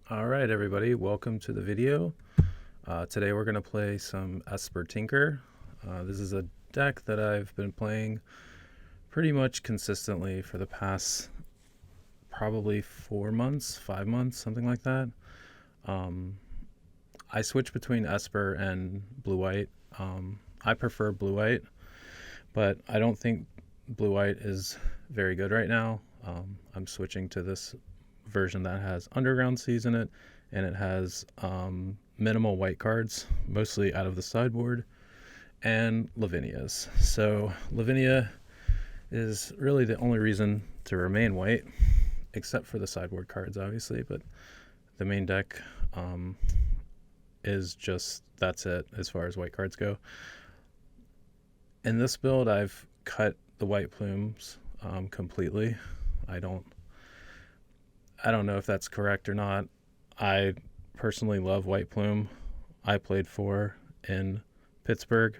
All right, everybody, welcome to the video. Today we're going to play some Esper Tinker. This is a deck that I've been playing pretty much consistently for the past probably 4 months, 5 months, something like that. I switch between Esper and Blue-White. I prefer Blue-White, but I don't think Blue-White is very good right now. I'm switching to this version that has Underground Seas in it, and it has minimal white cards, mostly out of the sideboard, and Lavinias. So Lavinia is really the only reason to remain white, except for the sideboard cards, obviously, but the main deck is just, that's it as far as white cards go. In this build, I've cut the white plumes completely. I don't know if that's correct or not. I personally love White Plume. I played 4 in Pittsburgh.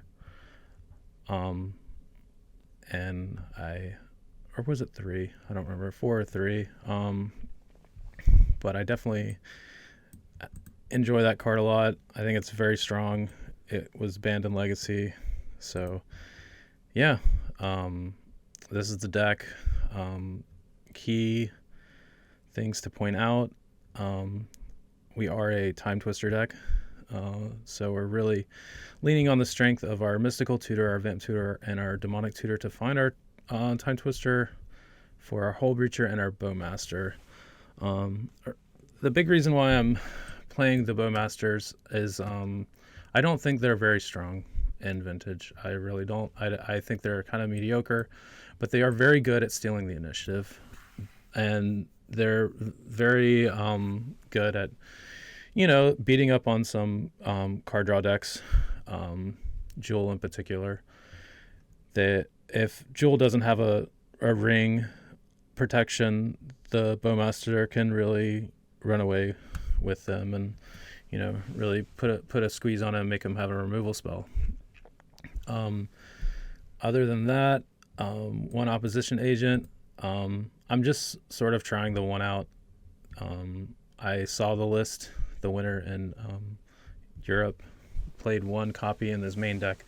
And or was it 3? I don't remember, 4 or 3. But I definitely enjoy that card a lot. I think it's very strong. It was banned in Legacy. So, yeah. This is the deck. Key things to point out. We are a Time Twister deck, so we're really leaning on the strength of our Mystical Tutor, our Vamp Tutor, and our Demonic Tutor to find our Time Twister for our Hull Breacher and our Bowmaster. The big reason why I'm playing the Bowmasters is I don't think they're very strong in Vintage. I really don't. I think they're kind of mediocre, but they are very good at stealing the initiative, and they're very good at, beating up on some card draw decks, Jewel in particular. If Jewel doesn't have a ring protection, the Bowmaster can really run away with them and, really put a squeeze on him and make him have a removal spell. Other than that, one opposition agent. I'm just sort of trying the one out. I saw the list, the winner in Europe played 1 copy in his main deck,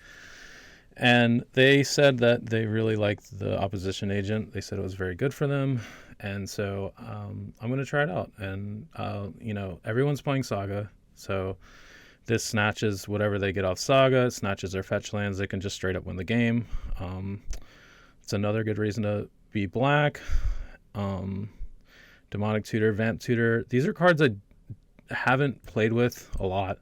and they said that they really liked the opposition agent. They said it was very good for them, and so I'm going to try it out. And everyone's playing Saga, so this snatches whatever they get off Saga. It snatches their fetch lands. They can just straight up win the game. It's another good reason to be black. Demonic Tutor, Vamp Tutor. These are cards I haven't played with a lot.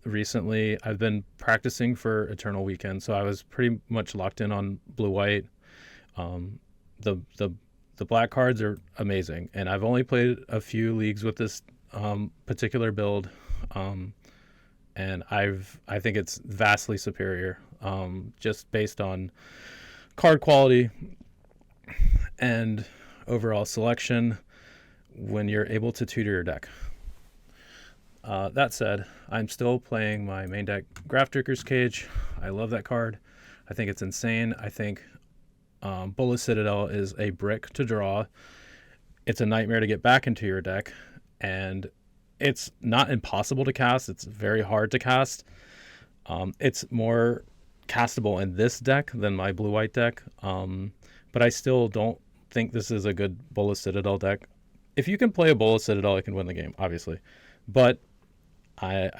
Recently, I've been practicing for Eternal Weekend, so I was pretty much locked in on Blue-White. The black cards are amazing, and I've only played a few leagues with this particular build, and I think it's vastly superior, just based on card quality and overall selection when you're able to tutor your deck. That said, I'm still playing my main deck, Grafdigger's Cage. I love that card. I think it's insane. I think Bullet Citadel is a brick to draw. It's a nightmare to get back into your deck, and it's not impossible to cast. It's very hard to cast. It's more castable in this deck than my blue-white deck, but I still don't think this is a good Bullet Citadel deck. If you can play a Bullet Citadel, it can win the game, obviously, but I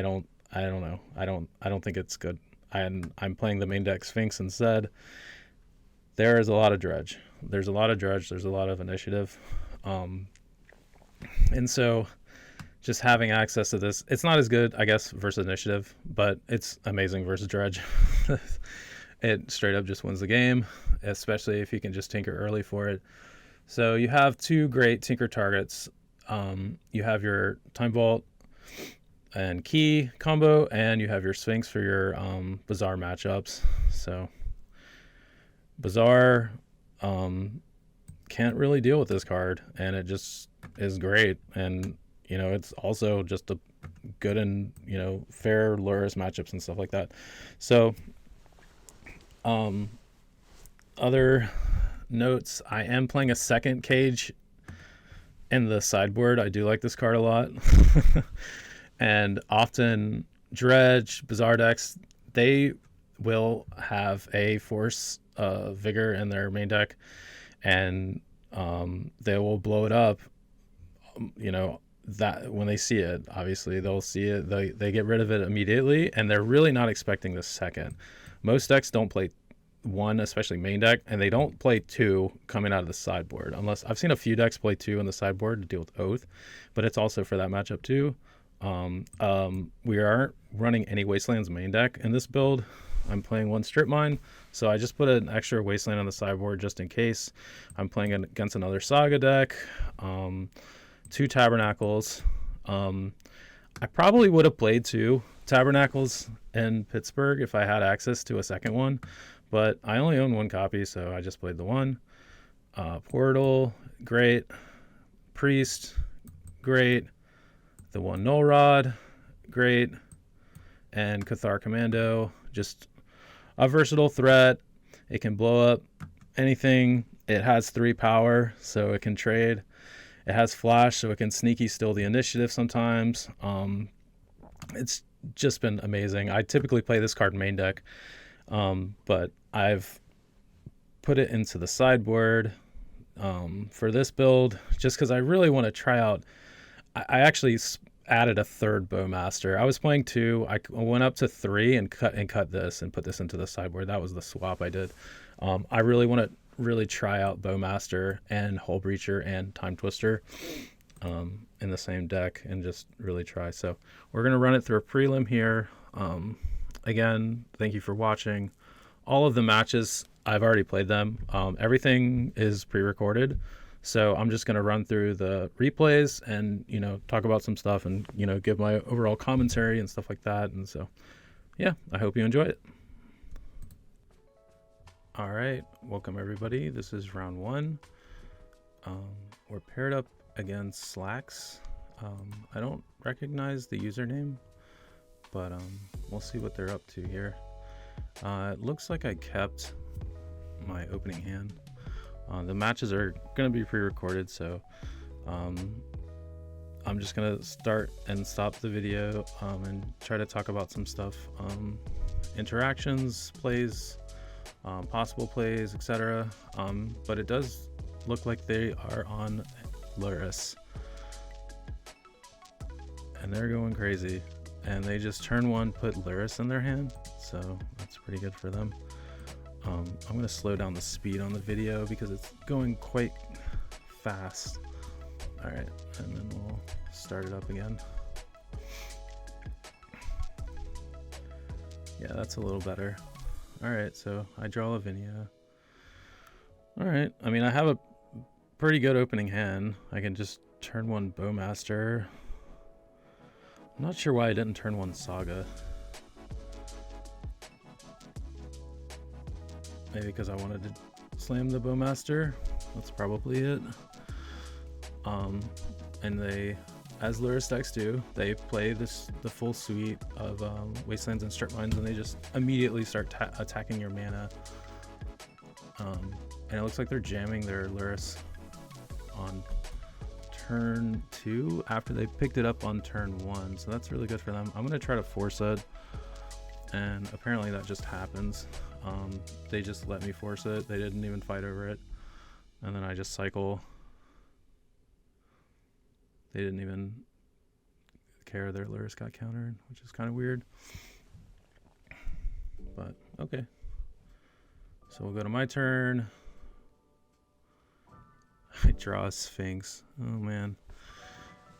don't know. I don't think it's good. I'm playing the main deck Sphinx instead. There is a lot of dredge. There's a lot of initiative, and so just having access to this, it's not as good, I guess, versus initiative, but it's amazing versus dredge. It straight up just wins the game, especially if you can just tinker early for it. So you have 2 great tinker targets. You have your Time Vault and Key combo, and you have your Sphinx for your Bazaar matchups. So Bazaar can't really deal with this card, and it just is great. And it's also just a good and fair Lurrus matchups and stuff like that. So other notes, I am playing a second cage in the sideboard, I do like this card a lot. And often Dredge, Bizarre decks, they will have a Force Vigor in their main deck, and they will blow it up. You know, that when they see it, obviously they'll see it, they get rid of it immediately, and they're really not expecting the second. Most decks don't play one, especially main deck, and they don't play two coming out of the sideboard, unless I've seen a few decks play two in the sideboard to deal with Oath, but it's also for that matchup too. We aren't running any Wastelands main deck in this build. I'm playing one Strip Mine, so I just put an extra Wasteland on the sideboard just in case. I'm playing against another Saga deck, two Tabernacles. I probably would have played two Tabernacles in Pittsburgh if I had access to a second one, but I only own one copy, so I just played the one. Portal, great. Priest, great. The one Null Rod, great. And Cathar Commando, just a versatile threat. It can blow up anything. It has 3 power, so it can trade. It has flash, so it can sneaky steal the initiative sometimes. It's just been amazing. I typically play this card main deck, but I've put it into the sideboard for this build just because I really want to try out. I actually added a third Bowmaster. I was playing 2. I went up to 3 and cut this and put this into the sideboard. That was the swap I did. I really want to try out Bowmaster and Hull Breacher and Time Twister in the same deck and just really try. So we're going to run it through a prelim here. Again, thank you for watching. All of the matches, I've already played them. Everything is pre-recorded. So I'm just going to run through the replays and, talk about some stuff and, give my overall commentary and stuff like that. And so, yeah, I hope you enjoy it. All right. Welcome, everybody. This is round 1. We're paired up against Slacks. I don't recognize the username, but we'll see what they're up to here. It looks like I kept my opening hand. The matches are going to be pre-recorded, so I'm just going to start and stop the video and try to talk about some stuff. Interactions, plays, possible plays, etc. But it does look like they are on Luris. And they're going crazy. And they just turn 1, put Luris in their hand, so that's pretty good for them. I'm going to slow down the speed on the video because it's going quite fast. Alright, and then we'll start it up again. Yeah, that's a little better. Alright, so I draw Lavinia. Alright, I mean, I have a pretty good opening hand. I can just turn 1 Bowmaster. I'm not sure why I didn't turn 1 Saga. Maybe because I wanted to slam the Bowmaster. That's probably it. And they, as Luris decks do, they play the full suite of Wastelands and Strip Mines, and they just immediately start attacking your mana. And it looks like they're jamming their Luris on turn 2 after they picked it up on turn 1, so that's really good for them. I'm going to try to force it, and apparently that just happens. They just let me force it. They didn't even fight over it. And then I just cycle. They didn't even care their Luris got countered, which is kind of weird. But, okay. So we'll go to my turn. I draw a Sphinx. Oh, man.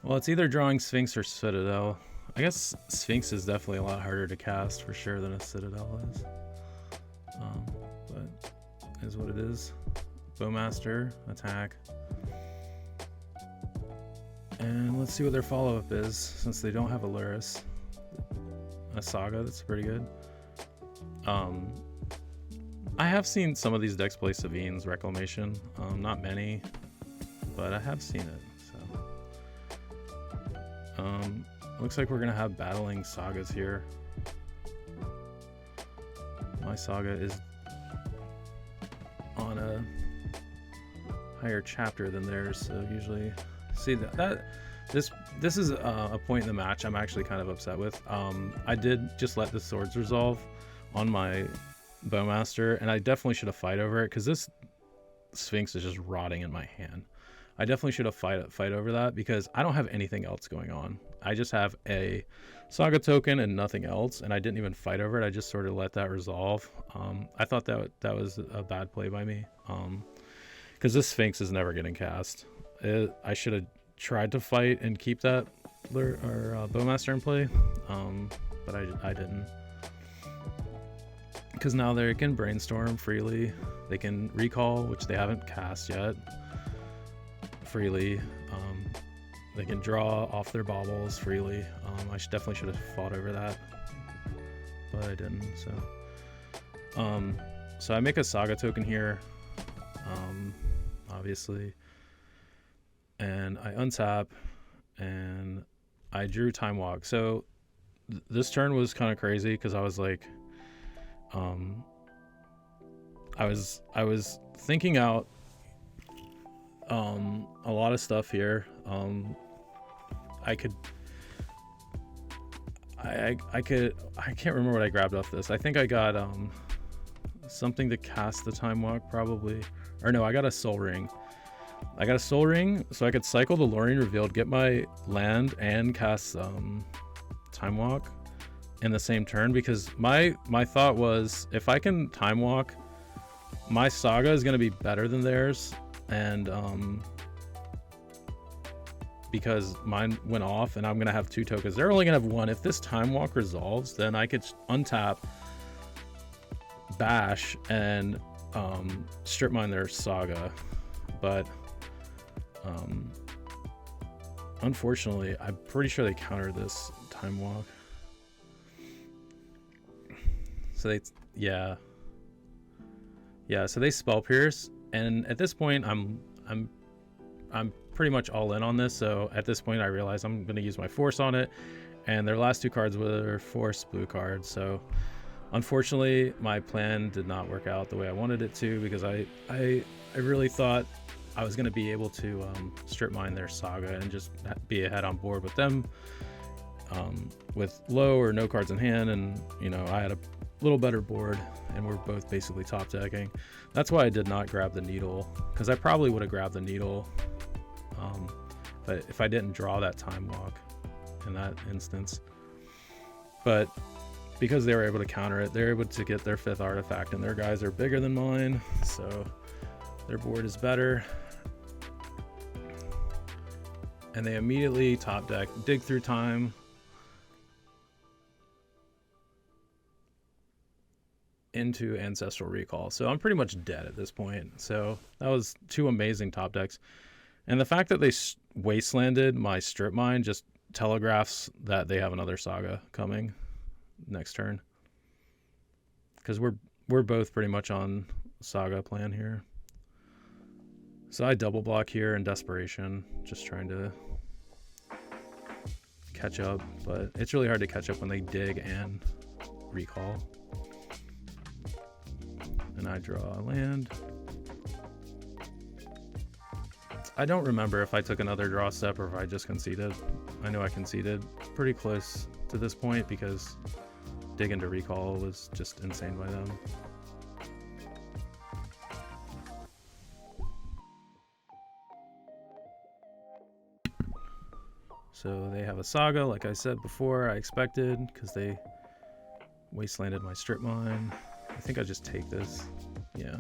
Well, it's either drawing Sphinx or Citadel. I guess Sphinx is definitely a lot harder to cast for sure than a Citadel is. But is what it is. Bowmaster, attack. And let's see what their follow-up is, since they don't have a Luris. A Saga, that's pretty good. I have seen some of these decks play Savine's Reclamation. Not many, but I have seen it. So, looks like we're gonna have battling Sagas here. My Saga is on a higher chapter than theirs, so usually See this is a point in the match I'm actually kind of upset with. I did just let the swords resolve on my Bowmaster, and I definitely should have fight over it because this Sphinx is just rotting in my hand. I definitely should have fight over that because I don't have anything else going on. I just have a Saga token and nothing else, and I didn't even fight over it. I just sort of let that resolve. I thought that was a bad play by me because this Sphinx is never getting cast. I should have tried to fight and keep that Bowmaster in play, but I didn't. Because now they can brainstorm freely. They can recall, which they haven't cast yet, freely. They can draw off their baubles freely. I definitely should have fought over that, but I didn't. So I make a Saga token here, obviously, and I untap, and I drew Time Walk. So this turn was kind of crazy because I was like, I was thinking out a lot of stuff here. I can't remember what I grabbed off this. I think I got something to cast the Time Walk probably, or no, I got a Soul Ring. I got a Soul Ring so I could cycle the Lorien Revealed, get my land, and cast Time Walk in the same turn, because my thought was if I can Time Walk, my Saga is going to be better than theirs, and because mine went off and I'm going to have 2 tokens. They're only going to have 1. If this Time Walk resolves, then I could untap, bash, and strip mine their Saga. But unfortunately, I'm pretty sure they countered this Time Walk. So so they Spell Pierce, and at this point I'm pretty much all in on this. So at this point I realize I'm going to use my Force on it, and their last 2 cards were Force blue cards. So unfortunately my plan did not work out the way I wanted it to, because I really thought I was going to be able to strip mine their Saga and just be ahead on board with them with low or no cards in hand, and I had a little better board, and we're both basically top decking. That's why I did not grab the Needle, because I probably would have grabbed the Needle but if I didn't draw that Time Walk in that instance. But because they were able to counter it, they're able to get their 5th artifact, and their guys are bigger than mine, so their board is better. And they immediately top deck Dig Through Time, into Ancestral Recall. So I'm pretty much dead at this point. So that was 2 amazing top decks. And the fact that they wastelanded my Strip Mine just telegraphs that they have another Saga coming next turn. Because we're both pretty much on Saga plan here. So I double block here in desperation, just trying to catch up. But it's really hard to catch up when they dig and recall. And I draw a land. I don't remember if I took another draw step or if I just conceded. I know I conceded pretty close to this point because dig into recall was just insane by them. So they have a Saga, like I said before, I expected, because they wastelanded my Strip Mine. I think I just take this, yeah.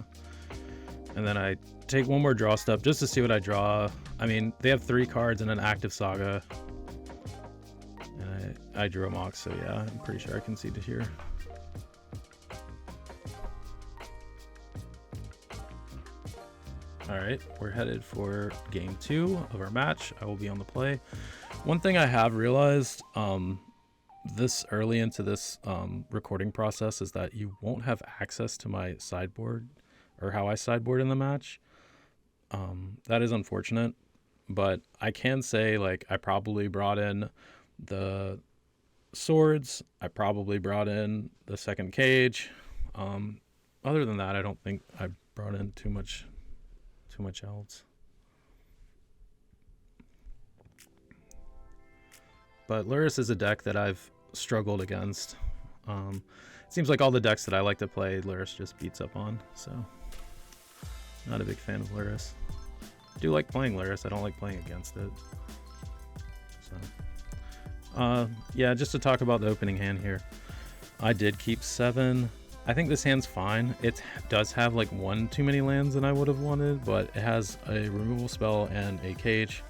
And then I take one more draw step just to see what I draw. I mean, they have 3 cards and an active Saga. And I drew a Mox, so yeah, I'm pretty sure I conceded here. Alright, we're headed for game 2 of our match. I will be on the play. One thing I have realized this early into this recording process is that you won't have access to my sideboard or how I sideboard in the match. That is unfortunate, but I can say, like, I probably brought in the swords. I probably brought in the second cage. Other than that, I don't think I brought in too much else. But Lurrus is a deck that I've struggled against. It seems like all the decks that I like to play, Lurrus just beats up on. So, not a big fan of Lurrus. I do like playing Lurrus. I don't like playing against it. So, yeah, just to talk about the opening hand here. I did keep 7. I think this hand's fine. It does have like 1 too many lands than I would have wanted, but it has a removal spell and a cage,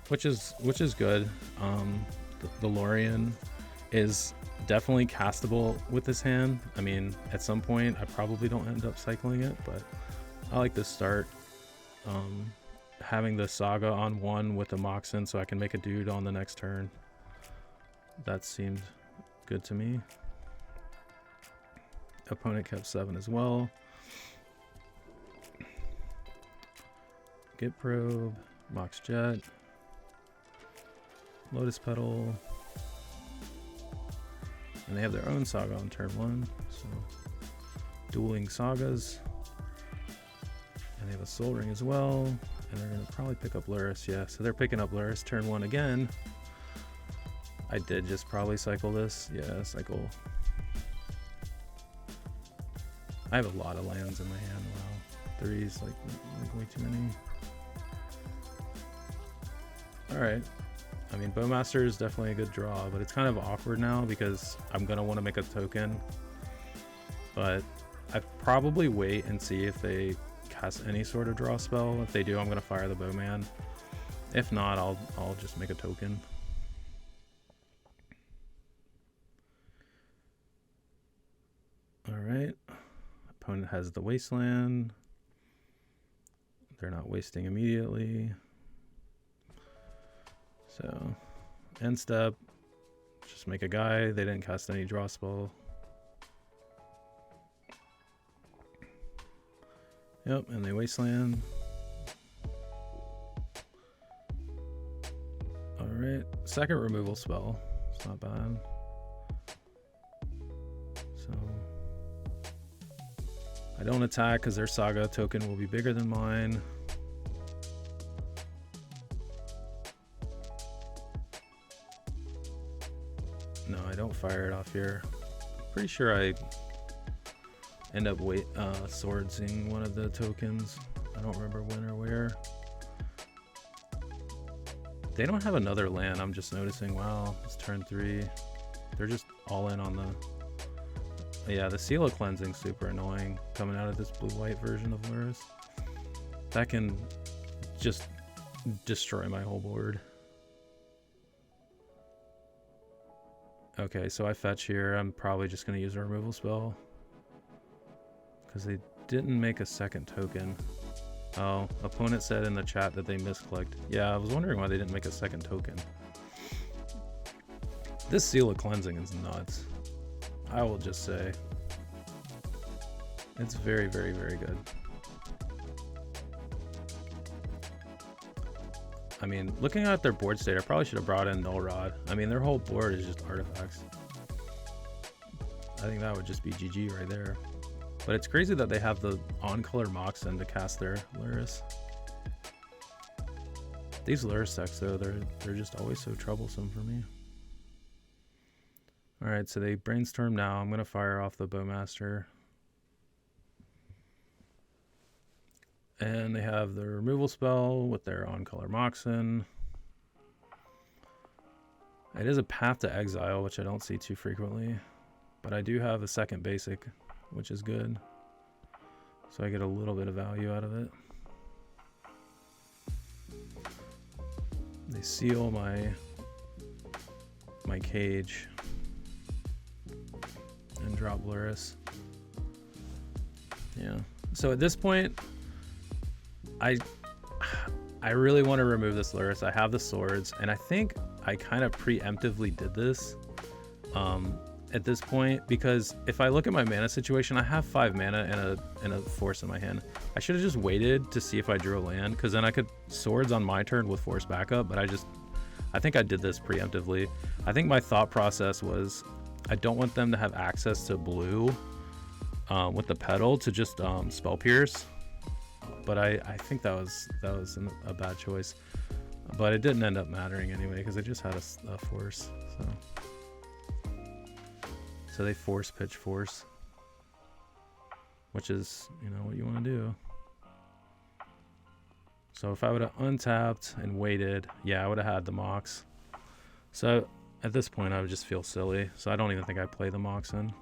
which is good. The Lorien is definitely castable with this hand. I mean, at some point I probably don't end up cycling it, but I like to start having the Saga on 1 with the Moxen so I can make a dude on the next turn. That seemed good to me. Opponent kept 7 as well. Git Probe, Mox Jet, Lotus Petal, and they have their own Saga on turn 1, so dueling Sagas, and they have a Soul Ring as well, and they're going to probably pick up Lurrus. Yeah, so they're picking up Lurrus turn 1 again. I did just probably cycle this. Yeah, cycle. I have a lot of lands in my hand. Wow, 3's like way too many. Alright. I mean, Bowmaster is definitely a good draw, but it's kind of awkward now because I'm going to want to make a token. But I probably wait and see if they cast any sort of draw spell. If they do, I'm going to fire the Bowman. If not, I'll just make a token. Alright. Opponent has the Wasteland. They're not wasting immediately. So, end step, just make a guy. They didn't cast any draw spell. Yep, and they Wasteland. Alright, second removal spell. It's not bad. So, I don't attack because their Saga token will be bigger than mine. No, I don't fire it off here. Pretty sure I end up swordsing one of the tokens. I don't remember when or where. They don't have another land, I'm just noticing. Wow, it's turn 3. They're just all in on the... Yeah, the Seal of Cleansing super annoying coming out of this blue-white version of Lurrus. That can just destroy my whole board. Okay, so I fetch here. I'm probably just going to use a removal spell. Because they didn't make a second token. Oh, opponent said in the chat that they misclicked. Yeah, I was wondering why they didn't make a second token. This Seal of Cleansing is nuts. I will just say. It's very, very, very good. I mean, looking at their board state, I probably should have brought in Null Rod. I mean, their whole board is just artifacts. I think that would just be GG right there. But it's crazy that they have the on-color Moxen to cast their Lurrus. These Lurrus decks, though, they're just always so troublesome for me. Alright, so they brainstorm now. I'm going to fire off the Bowmaster. And they have the removal spell with their on-color Moxen. It is a Path to Exile, which I don't see too frequently. But I do have a second basic, which is good. So I get a little bit of value out of it. They seal my cage and drop Lurrus. Yeah. So at this point, I really want to remove this Lurrus. I have the swords, and I think I kind of preemptively did this at this point, because if I look at my mana situation, I have 5 mana and a force in my hand. I should have just waited to see if I drew a land, because then I could swords on my turn with force backup, but I think I did this preemptively. I think my thought process was I don't want them to have access to blue with the pedal to just spell pierce. But I think that was a bad choice. But it didn't end up mattering anyway because they just had a force. So they force pitch force, which is, you know, what you want to do. So if I would have untapped and waited, yeah, I would have had the Mox. So at this point, I would just feel silly. So I don't even think I play the Mox in.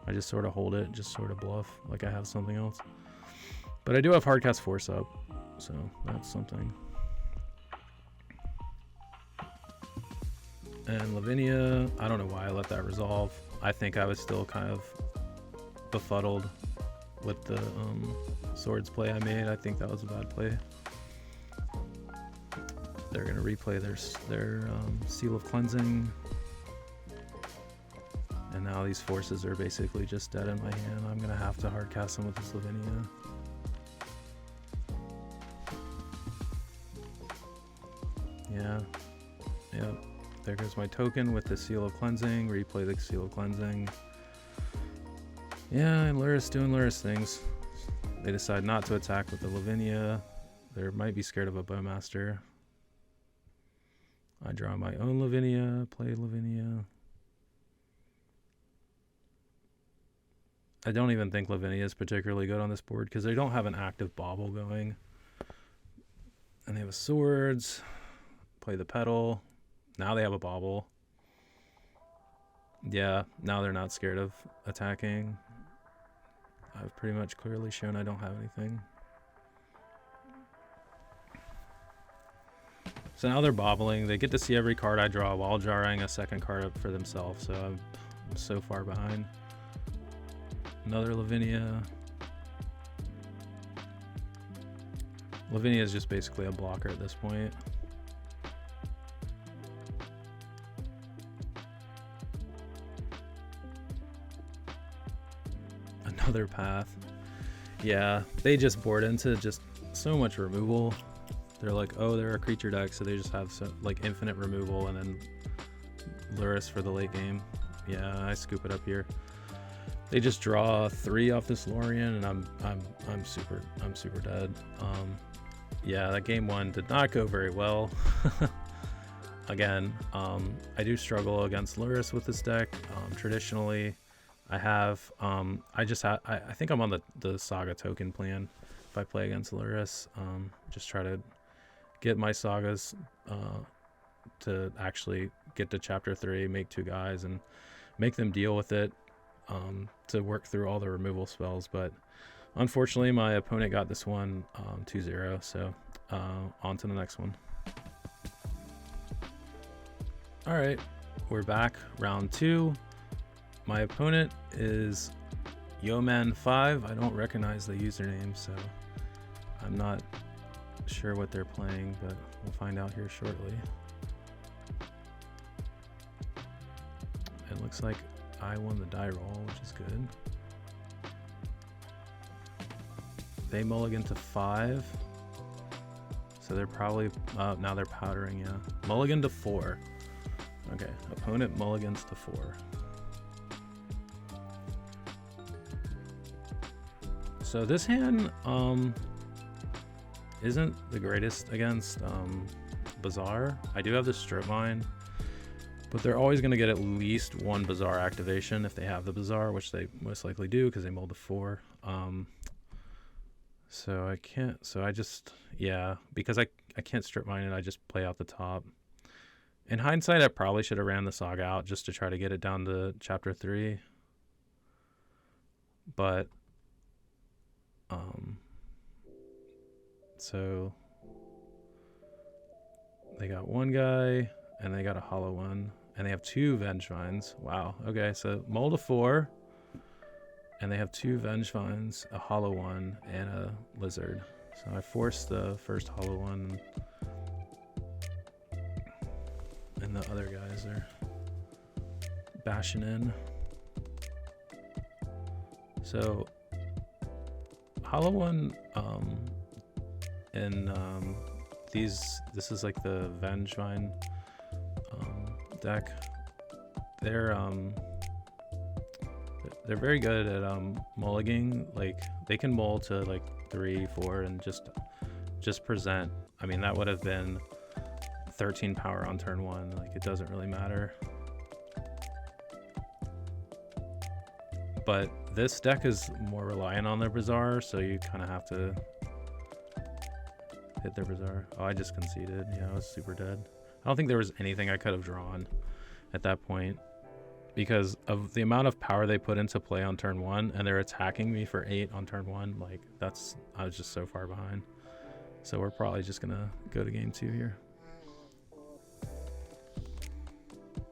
I just sort of hold it, just sort of bluff like I have something else. But I do have Hardcast Force up, so that's something. And Lavinia, I don't know why I let that resolve. I think I was still kind of befuddled with the swords play I made. I think that was a bad play. They're gonna replay their Seal of Cleansing, and now these forces are basically just dead in my hand. I'm gonna have to hard cast them with this Lavinia. Yeah, yep. There goes my token with the Seal of Cleansing. Replay the Seal of Cleansing. Yeah, and Luris doing Luris things. They decide not to attack with the Lavinia. They might be scared of a Bowmaster. I draw my own Lavinia, play Lavinia. I don't even think Lavinia is particularly good on this board because they don't have an active bauble going. And they have a swords. Play the pedal. Now they have a bauble. Yeah, now they're not scared of attacking. I've pretty much clearly shown I don't have anything. So now they're bobbling. They get to see every card I draw while drawing a second card up for themselves. So I'm so far behind. Another Lavinia. Lavinia is just basically a blocker at this point. Another path. Yeah, they just board into just so much removal. They're like, oh, they're a creature deck, so they just have like infinite removal and then Luris for the late game. Yeah, I scoop it up here. They just draw 3 off this Lorien, and I'm super dead. Yeah, that game 1 did not go very well. Again, I do struggle against Luris with this deck. Traditionally, I have I think I'm on the Saga token plan. If I play against Luris, just try to get my Sagas to actually get to chapter 3, make 2 guys, and make them deal with it to work through all the removal spells. But unfortunately, my opponent got this one 2-0, so on to the next one. All right, we're back, round 2. My opponent is Yeoman5. I don't recognize the username, so I'm not sure what they're playing, but we'll find out here shortly. It looks like I won the die roll, which is good. They mulligan to 5. So they're probably, now they're powdering, yeah. Mulligan to 4. Okay, opponent mulligans to 4. So this hand isn't the greatest against Bazaar. I do have the Strip Mine, but they're always going to get at least 1 Bazaar activation if they have the Bazaar, which they most likely do because they mulled to 4. So I can't, so I just, yeah, because I can't Strip Mine it, I just play out the top. In hindsight, I probably should have ran the Saga out just to try to get it down to chapter 3. But so they got 1 guy and they got a hollow one and they have 2 Vengevines. Wow. Okay, so mull to 4 and they have 2 Vengevines, a hollow one, and a lizard. So I forced the first hollow one, and the other guys are bashing in. So hollow one, and this is like the Vengevine deck. They're very good at mulliganing. Like they can mull to like 3, 4, and just present. I mean, that would have been 13 power on turn 1. Like, it doesn't really matter. But this deck is more reliant on their Bazaar, so you kind of have to hit their Bazaar. Oh, I just conceded. Yeah, I was super dead. I don't think there was anything I could have drawn at that point because of the amount of power they put into play on turn 1, and they're attacking me for 8 on turn 1. Like, I was just so far behind. So we're probably just gonna go to game 2 here.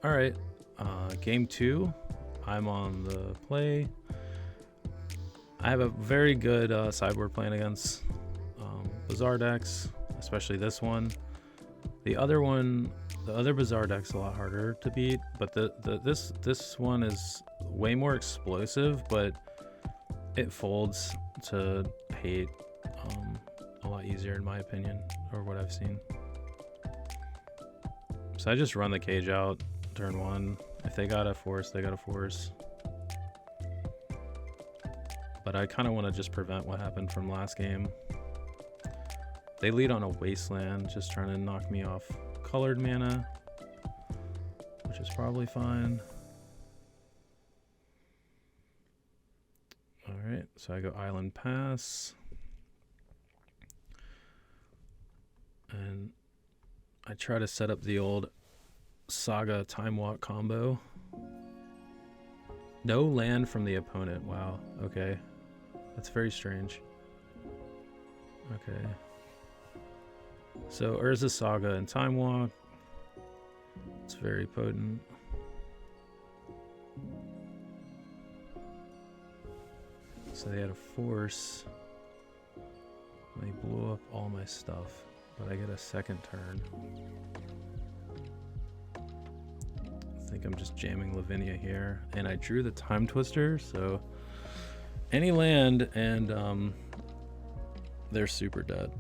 All right, game 2. I'm on the play. I have a very good sideboard playing against Bazaar decks, especially this one. The other Bazaar deck's a lot harder to beat, but this one is way more explosive, but it folds to 8 a lot easier in my opinion, or what I've seen. So I just run the cage out turn 1. If they got a force, they got a force. But I kind of want to just prevent what happened from last game. They lead on a wasteland, just trying to knock me off colored mana, which is probably fine. All right, so I go Island Pass. And I try to set up the old Saga Time Walk combo. No land from the opponent. Wow. Okay. That's very strange. Okay. So Urza Saga and Time Walk. It's very potent. So they had a force. They blew up all my stuff, but I get a second turn. I think I'm just jamming Lavinia here, and I drew the Time Twister, so any land and they're super dead.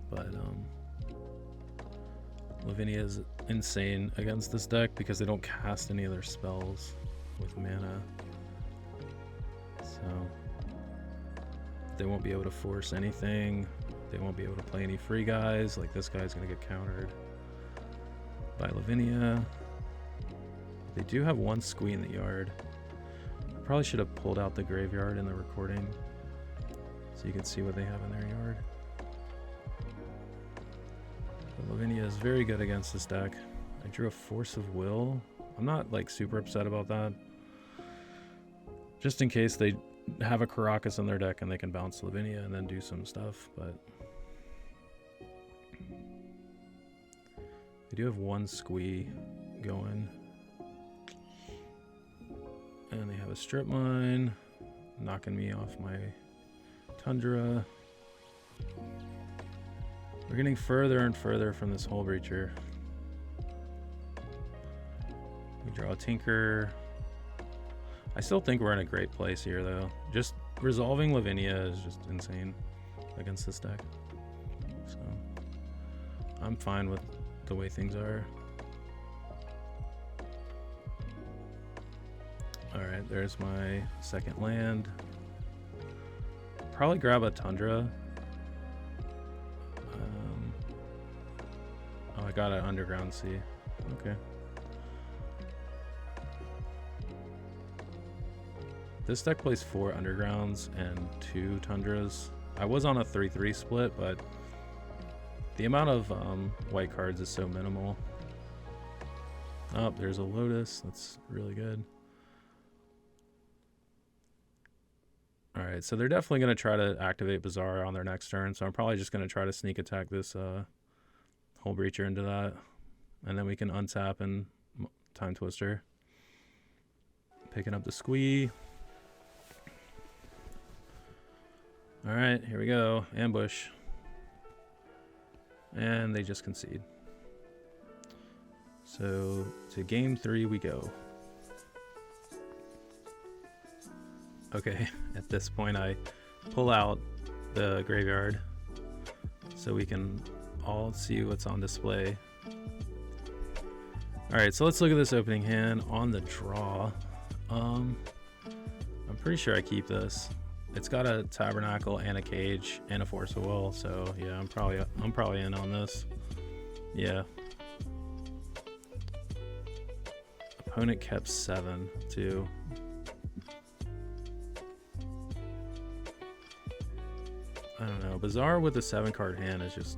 But Lavinia is insane against this deck because they don't cast any of their spells with mana, so they won't be able to force anything. They won't be able to play any free guys. Like, this guy's gonna get countered by Lavinia. They do have one squee in the yard. I probably should have pulled out the graveyard in the recording so you can see what they have in their yard. But Lavinia is very good against this deck. I drew a Force of Will. I'm not like super upset about that. Just in case they have a Karakas in their deck and they can bounce Lavinia and then do some stuff, but they do have one squee going. And they have a strip mine, knocking me off my Tundra. We're getting further and further from this Hull Breacher. We draw a Tinker. I still think we're in a great place here, though. Just resolving Lavinia is just insane against this deck. So I'm fine with the way things are. Alright, there's my second land. Probably grab a Tundra. Oh, I got an Underground Sea. Okay. This deck plays 4 Undergrounds and 2 Tundras. I was on a 3-3 split, but the amount of white cards is so minimal. Oh, there's a Lotus. That's really good. Alright, so they're definitely going to try to activate Bazaar on their next turn, so I'm probably just going to try to sneak attack this Hull Breacher into that, and then we can untap and Time Twister. Picking up the squee. Alright, here we go. Ambush. And they just concede. So, to game 3 we go. Okay, at this point I pull out the graveyard so we can all see what's on display. Alright, so let's look at this opening hand on the draw. I'm pretty sure I keep this. it's got a Tabernacle and a Cage and a Force of Will, so yeah, I'm probably in on this. Yeah. Opponent kept 7 too. I don't know. Bazaar with a 7-card hand is just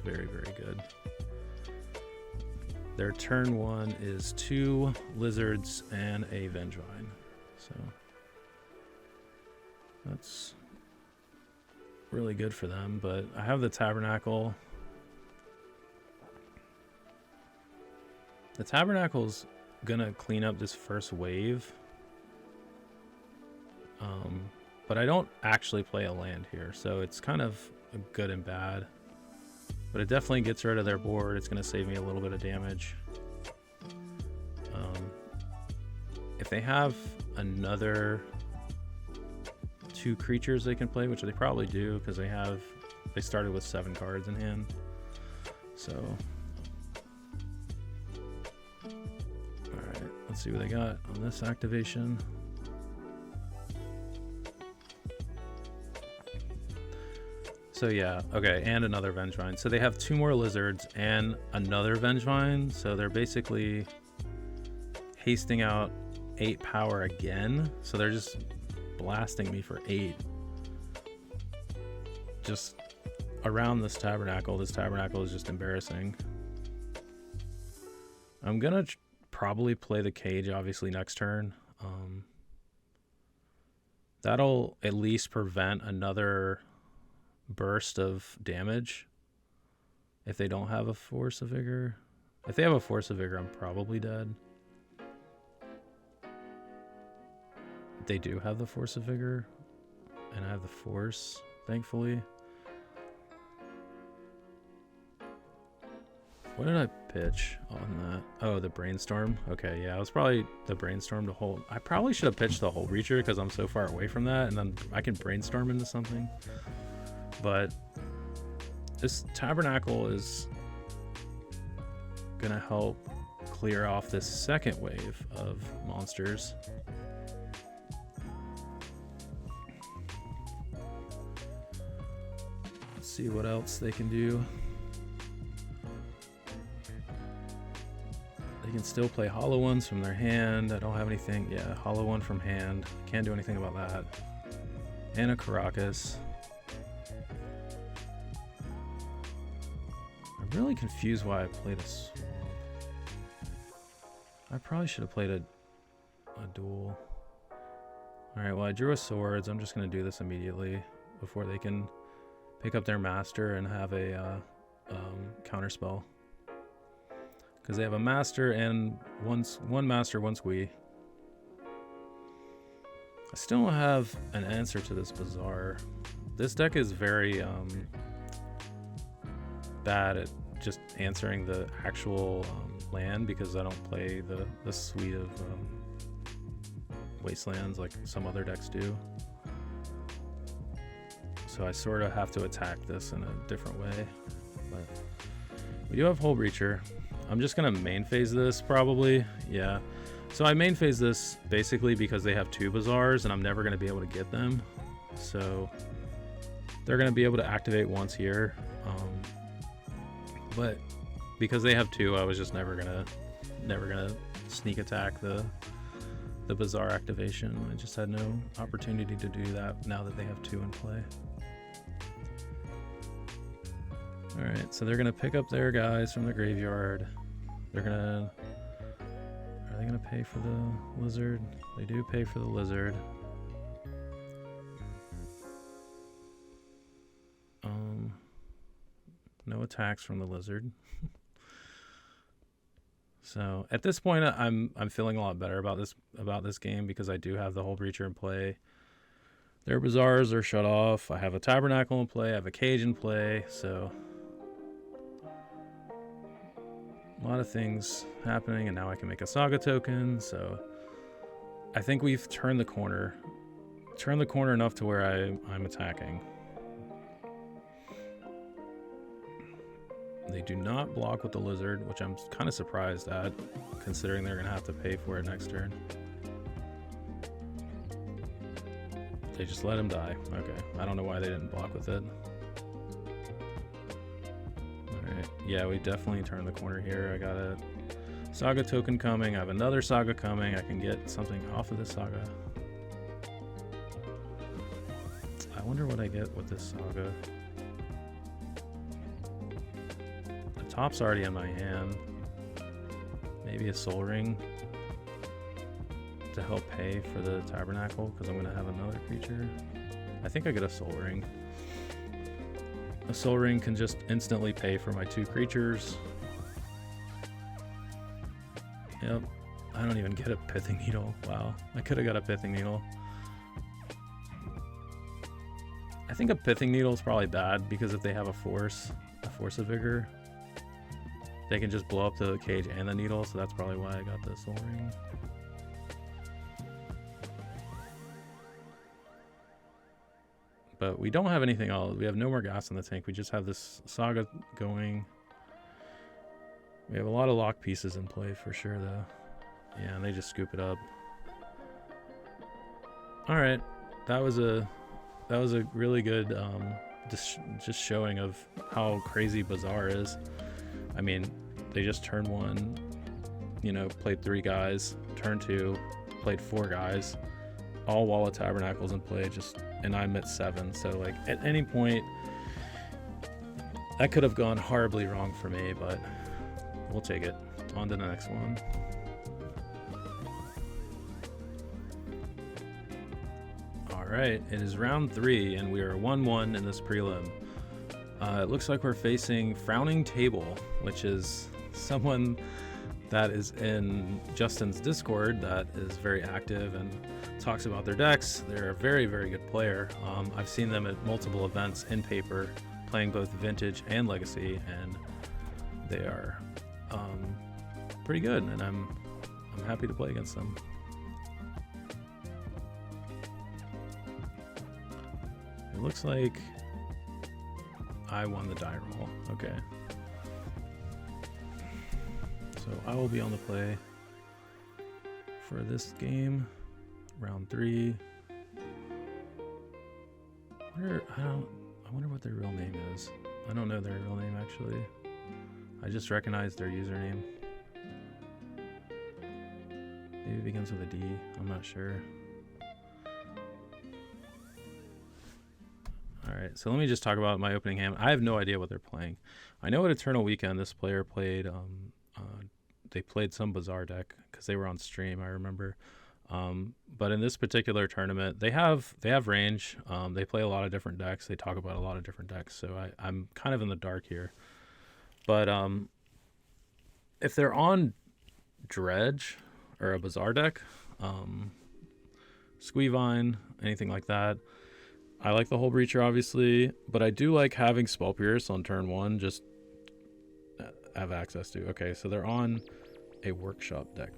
very, very good. Their turn 1 is 2 Lizards and a Vengevine. So that's really good for them, but I have the Tabernacle. The Tabernacle's gonna clean up this first wave. But I don't actually play a land here, so it's kind of good and bad. But it definitely gets rid of their board. It's gonna save me a little bit of damage. If they have another 2 creatures they can play, which they probably do, because they started with 7 cards in hand. So, all right, let's see what they got on this activation. So yeah, okay, and another Vengevine. So they have 2 more Lizards and another Vengevine. So they're basically hasting out 8 power again. So they're just blasting me for 8. Just around this Tabernacle. This Tabernacle is just embarrassing. I'm gonna probably play the Cage obviously next turn. That'll at least prevent another burst of damage if they don't have a Force of Vigor. If they have a Force of Vigor, I'm probably dead. They do have the Force of Vigor, and I have the Force, thankfully. What did I pitch on that? Oh, the Brainstorm. Okay, yeah, it was probably the Brainstorm to hold. I probably should have pitched the Hold Breacher because I'm so far away from that, and then I can Brainstorm into something. But this Tabernacle is gonna help clear off this second wave of monsters. Let's see what else they can do. They can still play Hollow Ones from their hand. I don't have anything. Yeah, Hollow One from hand. Can't do anything about that. And a Caracas. I'm really confused why I played a swamp. I probably should have played a duel. Alright, well I drew a Swords. I'm just going to do this immediately before they can pick up their Master and have a counterspell. Because they have a Master and one Master, one Squee. I still don't have an answer to this Bazaar. This deck is very bad at just answering the actual land because I don't play the suite of wastelands like some other decks do. So I sort of have to attack this in a different way. But we do have Hull Breacher. I'm just gonna main phase this probably. Yeah. So I main phase this basically because they have 2 Bazaars and I'm never gonna be able to get them. So they're gonna be able to activate once here. But because they have 2, I was just never gonna sneak attack the Bazaar activation. I just had no opportunity to do that now that they have 2 in play. Alright, so they're gonna pick up their guys from the graveyard. Are they gonna pay for the Lizard? They do pay for the Lizard. No attacks from the Lizard. So at this point, I'm feeling a lot better about this game because I do have the Hull Breacher in play. Their Bazaars are shut off. I have a Tabernacle in play. I have a Cage in play. So a lot of things happening, and now I can make a Saga token. So I think we've turned the corner. Turned the corner enough to where I'm attacking. They do not block with the Lizard, which I'm kind of surprised at, considering they're going to have to pay for it next turn. They just let him die. Okay. I don't know why they didn't block with it. Alright. Yeah, we definitely turned the corner here. I got a Saga token coming. I have another Saga coming. I can get something off of this Saga. I wonder what I get with this Saga. The top's already in my hand. Maybe a Soul Ring to help pay for the Tabernacle, because I'm going to have another creature. I think I get a Soul Ring. A Soul Ring can just instantly pay for my 2 creatures. Yep. I don't even get a Pithing Needle. Wow. I could have got a Pithing Needle. I think a Pithing Needle is probably bad, because if they have a Force of Vigor, they can just blow up the cage and the needle, so that's probably why I got the Soul Ring. But we don't have anything else. We have no more gas in the tank. We just have this Saga going. We have a lot of lock pieces in play for sure, though. Yeah, and they just scoop it up. All right, that was a really good just showing of how crazy Bazaar is. I mean, they just turn 1, you know, played 3 guys. Turn 2, played 4 guys, all while a Tabernacle's in play. And I'm at 7. So like at any point, that could have gone horribly wrong for me, but we'll take it. On to the next one. All right, it is round 3, and we are 1-1 in this prelim. It looks like we're facing Frowning Table, which is someone that is in Justin's Discord that is very active and talks about their decks. They're a very, very good player. I've seen them at multiple events in paper, playing both Vintage and Legacy, and they are pretty good, and I'm happy to play against them. It looks like I won the die roll. Okay. So I will be on the play for this game, round 3. I wonder what their real name is. I don't know their real name actually. I just recognize their username. Maybe it begins with a D. I'm not sure. Alright, so let me just talk about my opening hand. I have no idea what they're playing. I know at Eternal Weekend this player played, they played some Bazaar deck because they were on stream, I remember. But in this particular tournament, they have range. They play a lot of different decks. They talk about a lot of different decks, so I'm kind of in the dark here. But if they're on Dredge or a Bazaar deck, Squeevine, anything like that, I like the Hull Breacher, obviously, but I do like having Spell Pierce on turn 1, just have access to. Okay, so they're on a Workshop deck.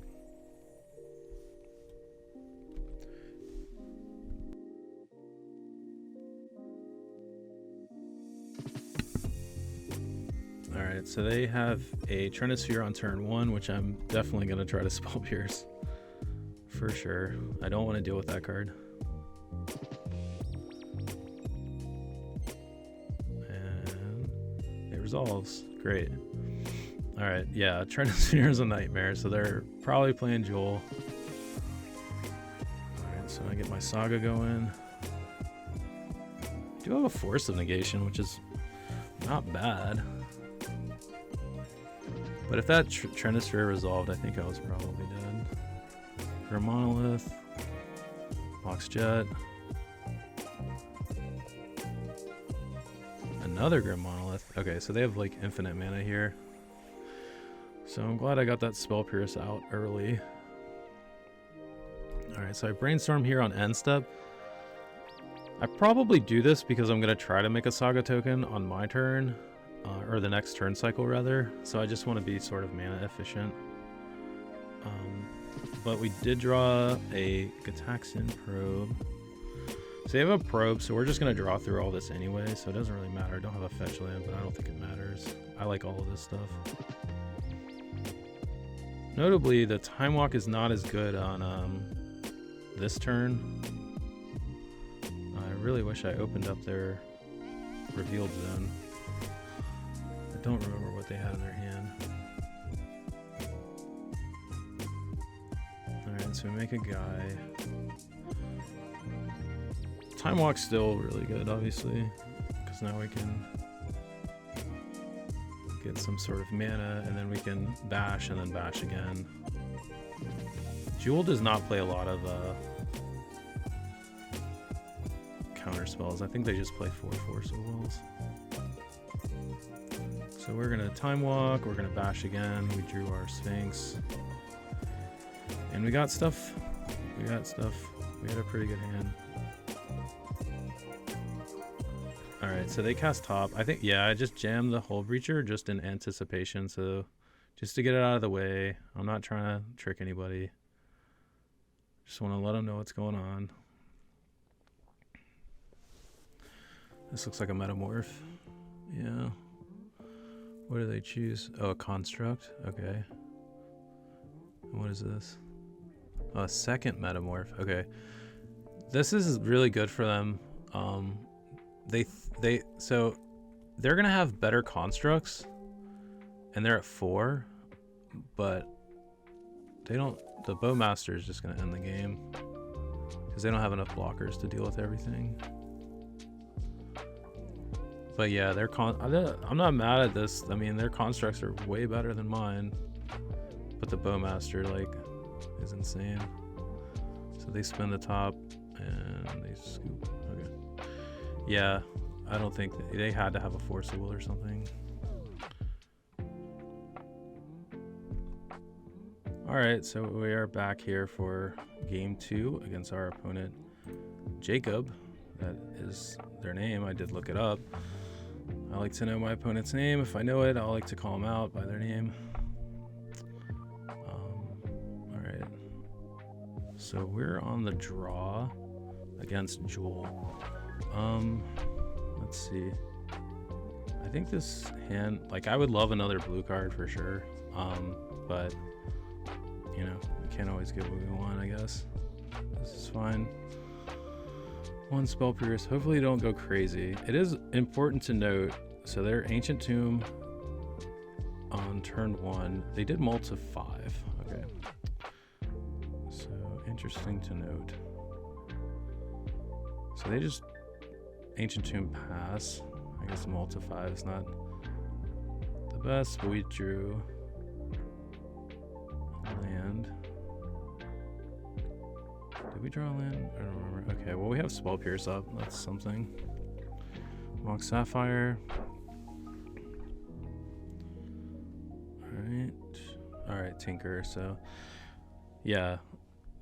Alright, so they have a Trinisphere on turn 1, which I'm definitely going to try to Spell Pierce. For sure. I don't want to deal with that card. Resolves. Great. Alright, yeah, Trinisphere is a nightmare, so they're probably playing Jewel. Alright, so I get my Saga going. I do have a Force of Negation, which is not bad. But if that Trinisphere resolved, I think I was probably dead. For a Monolith. Box Jet. Another Grim Monolith. Okay, so they have like infinite mana here. So I'm glad I got that Spell Pierce out early. Alright, so I Brainstorm here on end step. I probably do this because I'm going to try to make a Saga token on my turn. Or the next turn cycle, rather. So I just want to be sort of mana efficient. But we did draw a Gataxian Probe. So they have a Probe, so we're just going to draw through all this anyway, so it doesn't really matter. I don't have a fetch land, but I don't think it matters. I like all of this stuff. Notably, the Time Walk is not as good on this turn. really wish I opened up their revealed zone. I don't remember what they had in their hand. Alright, so we make a guy. Time Walk's still really good, obviously, because now we can get some sort of mana, and then we can bash and then bash again. Jewel does not play a lot of counter spells. I think they just play 4 Force of Wills. So we're gonna Time Walk, we're gonna bash again. We drew our Sphinx. And we got stuff. We got stuff. We had a pretty good hand. Alright, so they cast top. I think, yeah, I just jammed the Hull Breacher just in anticipation, so just to get it out of the way. I'm not trying to trick anybody. Just want to let them know what's going on. This looks like a Metamorph. Yeah. What do they choose? Oh, a Construct. Okay. And what is this? Oh, a second Metamorph. Okay. This is really good for them. So they're gonna have better constructs, and they're at 4, but they don't. The Bowmaster is just gonna end the game because they don't have enough blockers to deal with everything. But yeah, I'm not mad at this. I mean, their constructs are way better than mine, but the Bowmaster is insane. So they spin the top and they scoop. Okay. Yeah, I don't think they had to have a Force of Will or something. Alright, so we are back here for game 2 against our opponent, Jacob. That is their name. I did look it up. I like to know my opponent's name. If I know it, I like to call them out by their name. Alright. So we're on the draw against Jewel. Let's see. I think this hand, I would love another blue card for sure. But you know, we can't always get what we want, I guess. This is fine. 1 Spell Pierce. Hopefully don't go crazy. It is important to note, so their Ancient Tomb on turn 1, they did mult to 5. Okay. So interesting to note. So they just Ancient Tomb pass. I guess mult to 5 is not the best, but we drew land. Did we draw land? I don't remember. Okay, well we have Spell Pierce up. That's something. Mock Sapphire. Alright, Tinker. So yeah,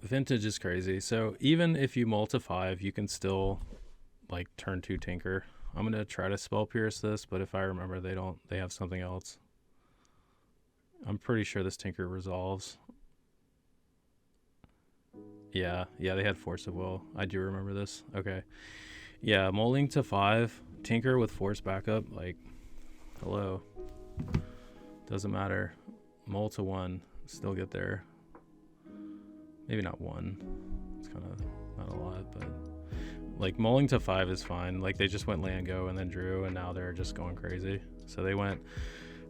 Vintage is crazy. So even if you mult to 5, you can still turn 2 Tinker. I'm gonna try to Spell Pierce this, but if I remember, they have something else. I'm pretty sure this Tinker resolves. Yeah, they had Force of Will. I do remember this. Okay. Yeah, mulling to 5, Tinker with Force backup, hello. Doesn't matter. Mull to 1, still get there. Maybe not 1. It's kind of not a lot, but mulling to 5 is fine. They just went land go and then drew, and now they're just going crazy. So they went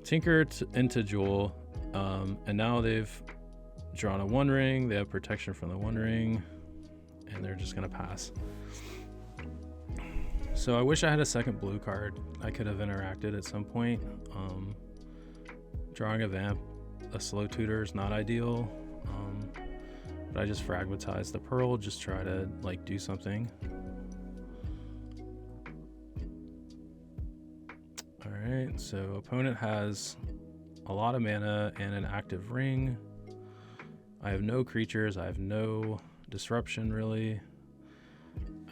Tinker into Jewel, and now they've drawn a 1 ring. They have protection from the 1 ring, and they're just gonna pass. So I wish I had a second blue card. I could have interacted at some point. Drawing a Vamp, a slow tutor is not ideal, but I just fragmentized the Pearl, just try to do something. Alright, so opponent has a lot of mana and an active ring. I have no creatures, I have no disruption really.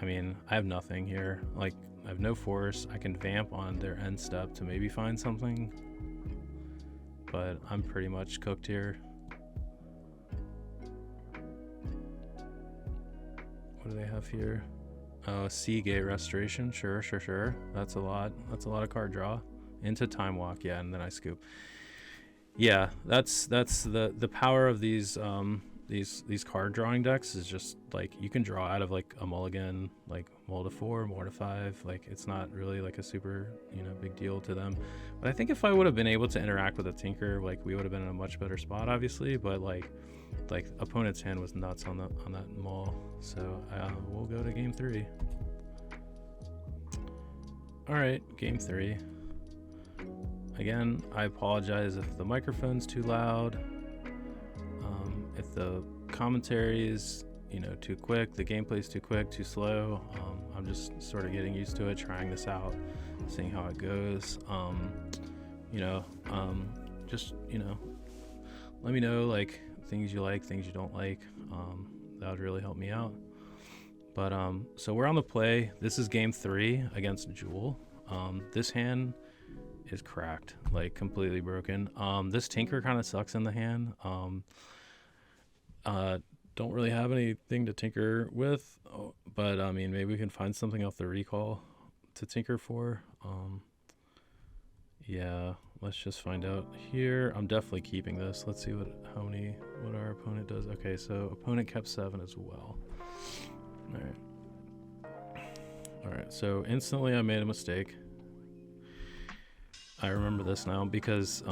I mean, I have nothing here. I have no force. I can vamp on their end step to maybe find something, but I'm pretty much cooked here. What do they have here? Oh, Seagate Restoration. Sure. That's a lot. That's a lot of card draw. Into Time Walk, yeah, and then I scoop. Yeah, that's the power of these these card drawing decks is just like you can draw out of like a mulligan, like mull to 4, more to 5. Like it's not really like a super, you know, big deal to them. But I think if I would have been able to interact with a Tinker, like we would have been in a much better spot, obviously. But like opponent's hand was nuts on that mull. So we'll go to game 3. All right, game 3. Again, I apologize if the microphone's too loud. If the commentary is, you know, too quick, the gameplay's too quick, too slow. I'm just sort of getting used to it, trying this out, seeing how it goes. Just, you know, let me know like things you like, things you don't like. That would really help me out. But so we're on the play. This is game 3 against Jewel. This hand is cracked, like completely broken. This Tinker kind of sucks in the hand. Don't really have anything to tinker with, but I mean, maybe we can find something off the recall to tinker for. Yeah, let's just find out here. I'm definitely keeping this. Let's see what our opponent does. Okay, so opponent kept 7 as well. All right, so instantly I made a mistake. I remember this now because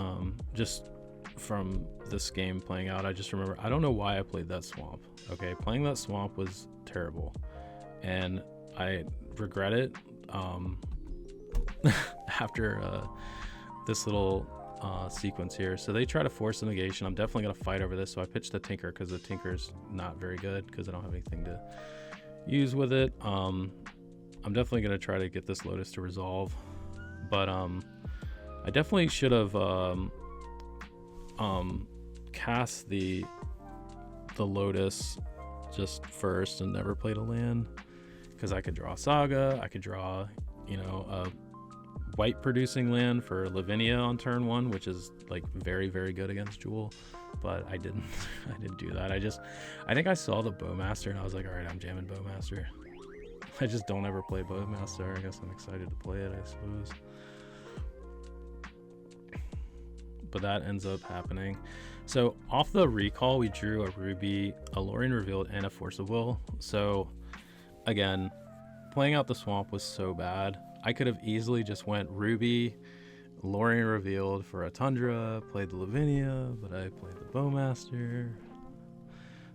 just from this game playing out, I just remember, I don't know why I played that swamp. Okay, playing that swamp was terrible and I regret it after this little sequence here. So they try to force the negation. I'm definitely gonna fight over this, so I pitched the Tinker because the Tinker's not very good because I don't have anything to use with it. I'm definitely gonna try to get this Lotus to resolve, but I definitely should have cast the Lotus just first and never played a land, because I could draw Saga, I could draw, you know, a white producing land for Lavinia on turn 1, which is like very, very good against Jewel, but I didn't do that. I think I saw the Bowmaster and I was like, all right, I'm jamming Bowmaster. I just don't ever play Bowmaster. I guess I'm excited to play it, I suppose. But that ends up happening. So off the recall, we drew a Ruby, a Lorien Revealed, and a Force of Will. So again, playing out the swamp was so bad. I could have easily just went Ruby, Lorien Revealed for a Tundra, played the Lavinia, but I played the Bowmaster.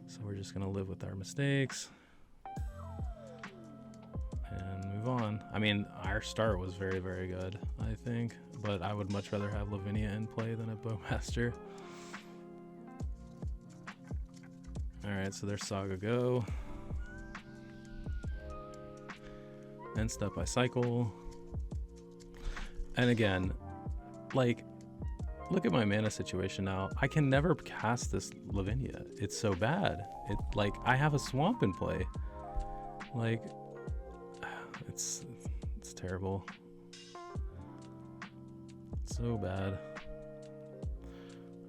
So we're just gonna live with our mistakes and move on. I mean, our start was very, very good, I think, but I would much rather have Lavinia in play than a Bowmaster. All right, so there's Saga Go. And Step by Cycle. And again, like, look at my mana situation now. I can never cast this Lavinia. It's so bad. Like, I have a swamp in play. Like, it's terrible. So bad.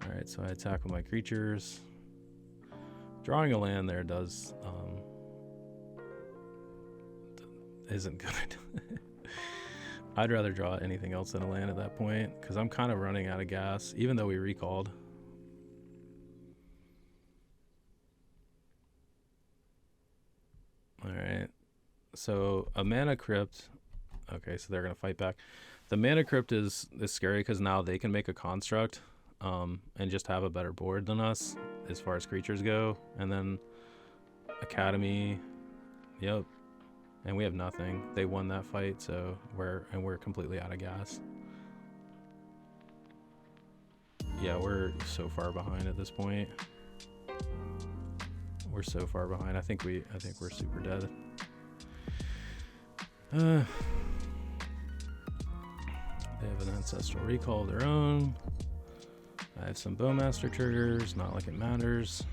All right, so I attack with my creatures. Drawing a land there isn't good. I'd rather draw anything else than a land at that point, because I'm kind of running out of gas, even though we recalled. All right, so a Mana Crypt. Okay, so they're gonna fight back. The Mana Crypt is scary because now they can make a construct and just have a better board than us as far as creatures go. And then Academy, yep. And we have nothing. They won that fight, so we're completely out of gas. Yeah, we're so far behind at this point. We're so far behind. I think we're super dead. They have an Ancestral Recall of their own. I have some Bowmaster triggers, not like it matters.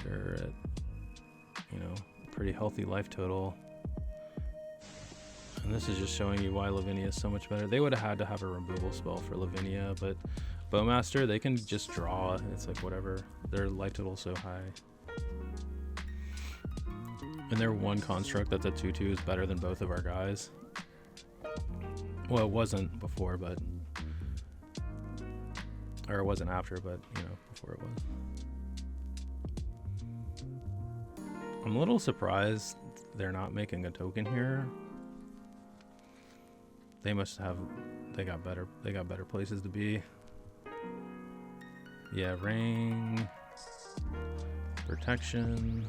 They're at, you know, pretty healthy life total. And this is just showing you why Lavinia is so much better. They would have had to have a removal spell for Lavinia, but Bowmaster, they can just draw. It's like whatever. Their life total is so high. And their one construct that's a 2/2 is better than both of our guys. Well, it wasn't before, but... Or it wasn't after, but, you know, before it was. I'm a little surprised they're not making a token here. They must have, they got better places to be. Yeah, ring, protection.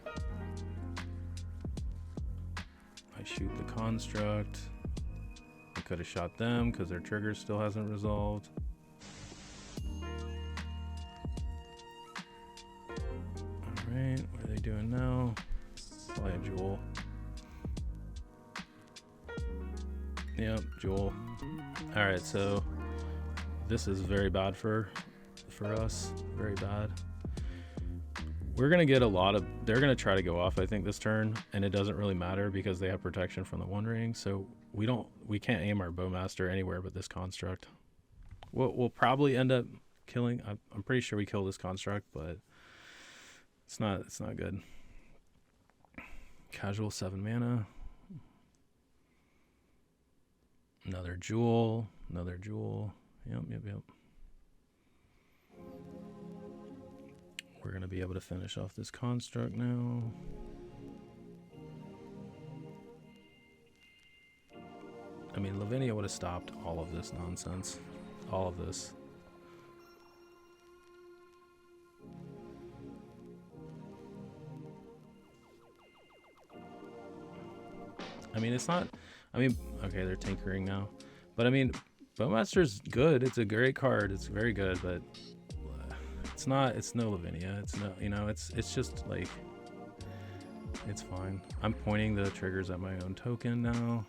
I shoot the construct. I could have shot them because their trigger still hasn't resolved. Alright, what are they doing now? Probably a jewel. Yep, jewel. Alright, so this is very bad for us. Very bad. We're gonna get a lot of, they're gonna try to go off, I think, this turn, and it doesn't really matter because they have protection from the One Ring, so we can't aim our Bowmaster anywhere but this construct. We'll probably end up killing, I'm pretty sure we kill this construct, but it's not good. Casual 7 mana. Another jewel. Yep. We're going to be able to finish off this construct now. I mean, Lavinia would have stopped all of this nonsense. All of this. I mean, it's not... I mean, okay, they're tinkering now. But I mean, Bowmaster's good. It's a great card. It's very good, but it's not, it's no Lavinia. It's no, you know, it's just like, it's fine. I'm pointing the triggers at my own token now.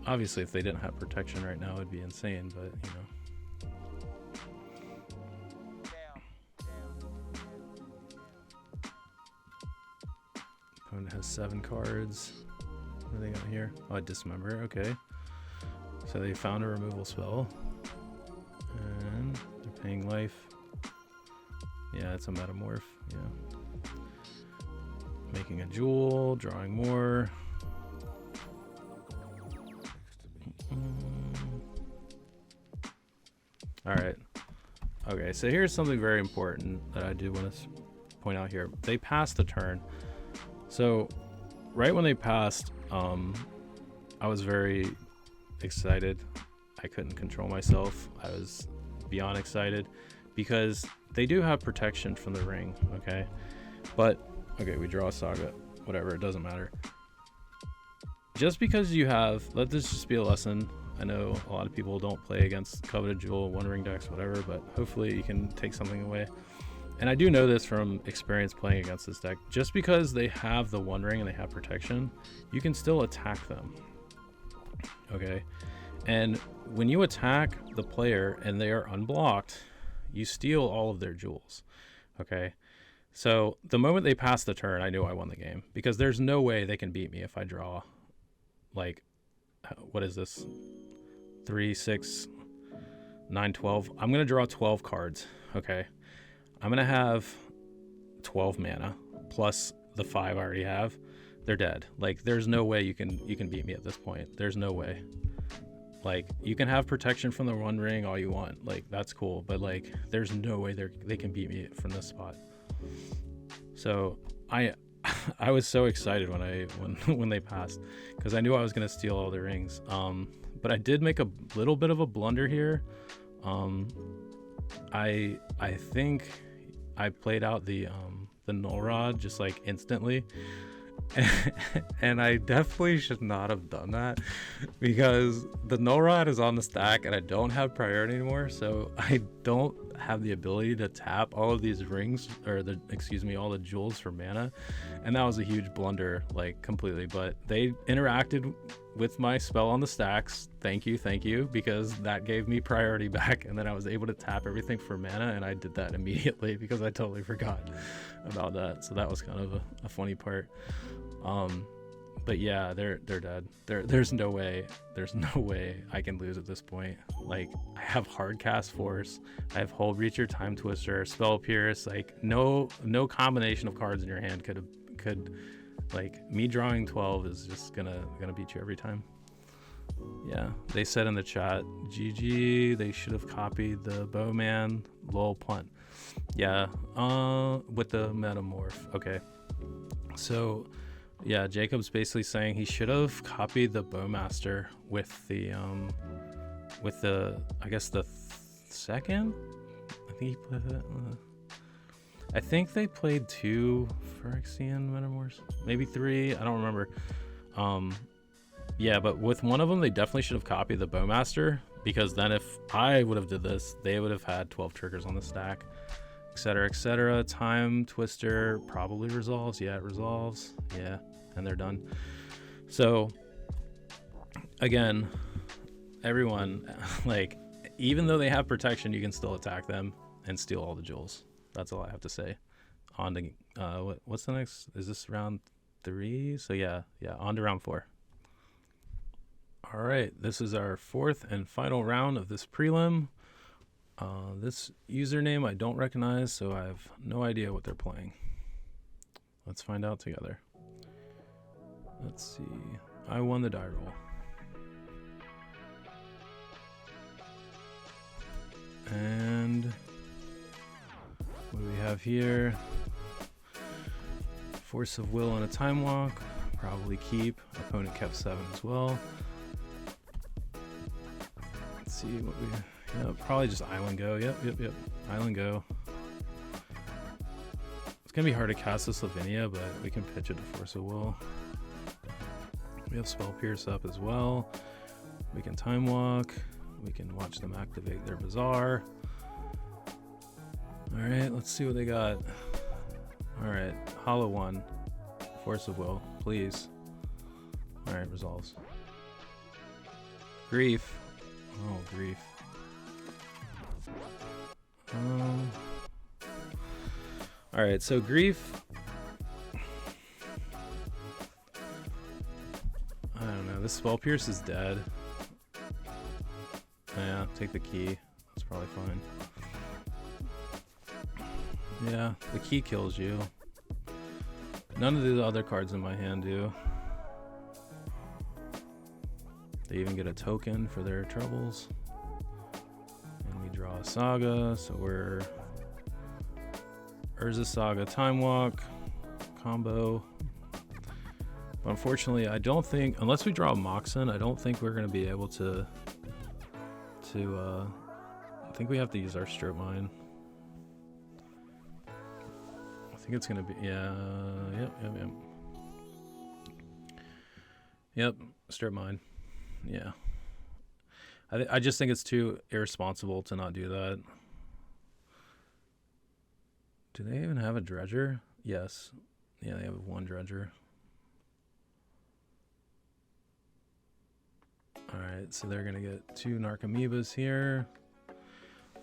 Obviously, if they didn't have protection right now, it'd be insane, but you know. Opponent has 7 cards. What do they got here? Oh, a Dismember. Okay. So they found a removal spell. And they're paying life. Yeah, it's a Metamorph. Yeah. Making a jewel, drawing more. Alright. Okay, so here's something very important that I do want to point out here. They passed the turn. So, right when they passed, I was very excited. I couldn't control myself. I was beyond excited because they do have protection from the ring, okay? But, okay, we draw a Saga. Whatever, it doesn't matter. Just because you have, let this just be a lesson. I know a lot of people don't play against Coveted Jewel, One Ring decks, whatever, but hopefully you can take something away. And I do know this from experience playing against this deck. Just because they have the One Ring and they have protection, you can still attack them. Okay? And when you attack the player and they are unblocked, you steal all of their jewels. Okay? So the moment they pass the turn, I knew I won the game. Because there's no way they can beat me if I draw, like, what is this? 3, 6, 9, 12. I'm going to draw 12 cards. Okay? I'm gonna have 12 mana plus the 5 I already have. They're dead. Like, there's no way you can beat me at this point. There's no way. Like, you can have protection from the One Ring all you want. Like, that's cool. But like, there's no way they can beat me from this spot. So I was so excited when they passed because I knew I was gonna steal all the rings. But I did make a little bit of a blunder here. I think I played out the Null Rod just like instantly, and I definitely should not have done that because the Null Rod is on the stack and I don't have priority anymore, so I don't have the ability to tap all of these rings or all the jewels for mana, and that was a huge blunder, like completely. But they interacted with my spell on the stacks. Thank you, because that gave me priority back, and then I was able to tap everything for mana, and I did that immediately because I totally forgot about that. So that was kind of a funny part. But yeah, they're dead. There's no way I can lose at this point. Like, I have Hardcast Force, I have Hold Reacher, Time Twister, Spell Pierce. Like, no combination of cards in your hand could like, me drawing 12 is just gonna beat you every time. Yeah, they said in the chat, GG, they should have copied the Bowman, lol punt. Yeah, with the metamorph. Okay. So, yeah, Jacob's basically saying he should have copied the Bowmaster with the I guess the second. I think he played that. I think they played 2 Phyrexian Metamorphs, maybe 3. I don't remember. Yeah, but with one of them, they definitely should have copied the Bowmaster, because then if I would have did this, they would have had 12 triggers on the stack, etc., etc. Time Twister probably resolves. Yeah, it resolves. Yeah, and they're done. So again, everyone, like, even though they have protection, you can still attack them and steal all the jewels. That's all I have to say. On to what's the next? Is this round 3? So yeah, on to round 4. All right, this is our 4th and final round of this prelim. This username I don't recognize, so I have no idea what they're playing. Let's find out together. Let's see. I won the die roll. And what do we have here? Force of will and a time walk. Probably keep. Opponent kept 7 as well. Let's see what we... Yeah, probably just Island Go. Yep. Island Go. It's going to be hard to cast this Lavinia, but we can pitch it to Force of Will. We have Spell Pierce up as well. We can Time Walk. We can watch them activate their Bazaar. Alright, let's see what they got. Alright, Hollow 1. Force of Will, please. Alright, resolves. Grief. Oh, grief. Alright, so grief. I don't know. This Spell Pierce is dead. Yeah, take the key. That's probably fine. Yeah, the key kills you. None of the other cards in my hand do. They even get a token for their troubles. And we draw a Saga, so we're Urza Saga Time Walk combo. But unfortunately, I don't think, unless we draw a Moxen, I don't think we're going to be able to I think we have to use our Strip Mine. I think it's going to be, yeah, yep, Strip Mine. Yeah. I just think it's too irresponsible to not do that. Do they even have a Dredger? Yes. Yeah, they have 1 Dredger. Alright, so they're going to get 2 Narcomoebas here.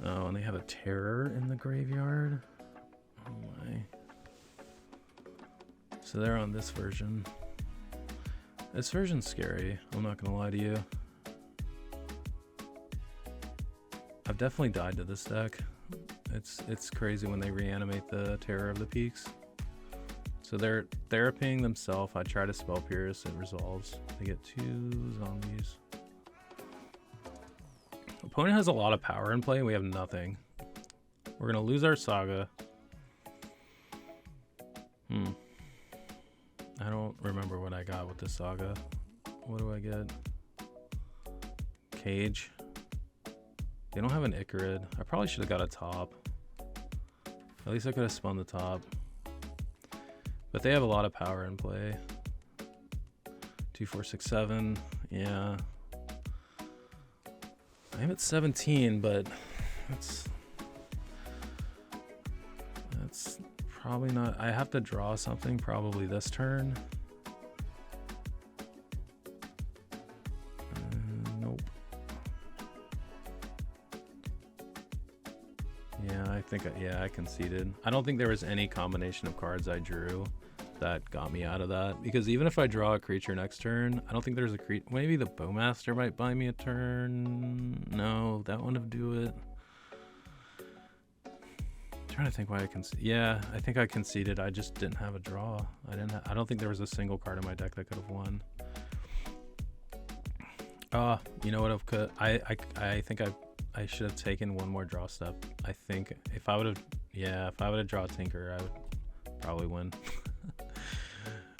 Oh, and they have a Terror in the graveyard. Oh my. So they're on this version. This version's scary, I'm not going to lie to you. I've definitely died to this deck. It's crazy when they reanimate the Terror of the Peaks. So they're therapying themselves. I try to Spell Pierce, it resolves. They get 2 zombies. Opponent has a lot of power in play, we have nothing. We're gonna lose our Saga. I don't remember what I got with the Saga. What do I get? Cage. They don't have an Icarid. I probably should have got a top. At least I could have spun the top. But they have a lot of power in play. 2, 4, 6, 7. Yeah. I'm at 17, but that's probably not. I have to draw something probably this turn. Nope. Yeah, I conceded. I don't think there was any combination of cards I drew that got me out of that, because even if I draw a creature next turn, I don't think there's a creature. Maybe the Bowmaster might buy me a turn. No, that one would do it. I'm trying to think why I yeah, I think I conceded. I just didn't have a draw. I don't think there was a single card in my deck that could have won. You know what? I think I should have taken one more draw step. I think if I would have, Yeah, if I would have drawn Tinker, I would probably win.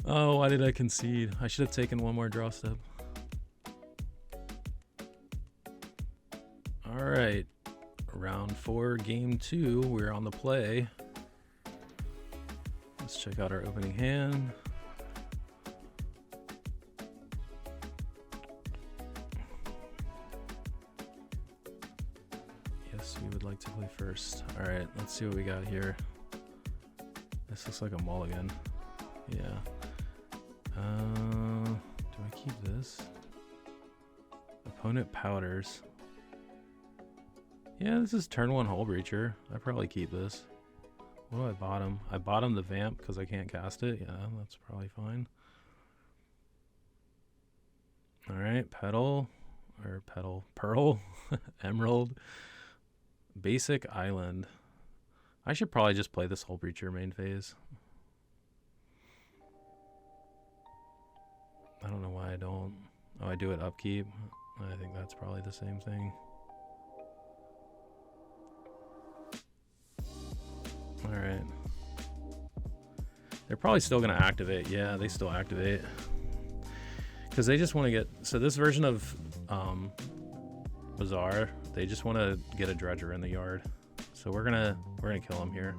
Oh, why did I concede? I should have taken one more draw step. All right, round 4, game 2. We're on the play. Let's check out our opening hand. Yes, we would like to play first. All right, let's see what we got here. This looks like a mulligan. Yeah. Do I keep this? Opponent powders. Yeah, this is turn 1 Hull Breacher. I probably keep this. What do I bottom? I bottom the Vamp because I can't cast it. Yeah, that's probably fine. Alright, Pearl, Emerald, Basic Island. I should probably just play this Hull Breacher main phase. I don't know why I don't. Oh, I do it upkeep. I think that's probably the same thing. Alright. They're probably still going to activate. Yeah, they still activate. Because they just want to get... So this version of Bazaar, they just want to get a Dredger in the yard. So we're gonna kill him here.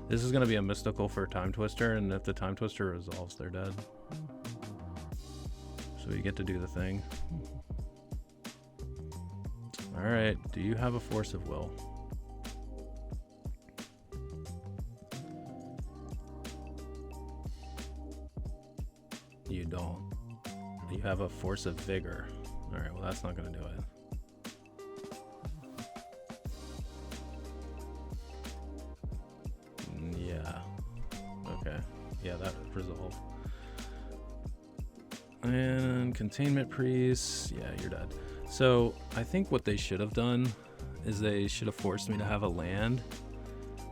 This is going to be a mystical for Time Twister, and if the Time Twister resolves, they're dead. So we get to do the thing. Alright, do you have a Force of Will? You don't. You have a Force of Vigor. Alright, well that's not going to do it. Yeah. Okay. Yeah, that resolved. And Containment Priest. Yeah, you're dead. So I think what they should have done is they should have forced me to have a land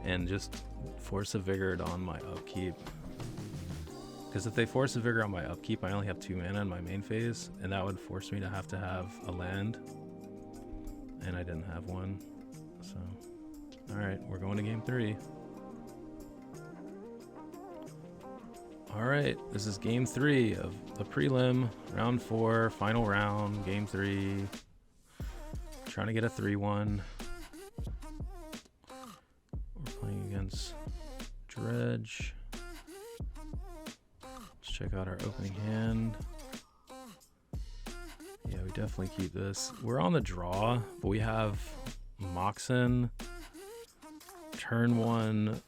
and just Force of Vigor on my upkeep. Because if they Force of Vigor on my upkeep, I only have 2 mana in my main phase, and that would force me to have a land. And I didn't have one. So, alright, we're going to game 3. Alright, this is game 3 of the prelim, round 4, final round, game 3. Trying to get a 3-1. We're playing against Dredge. Let's check out our opening hand. Yeah, we definitely keep this. We're on the draw, but we have Moxen, turn 1,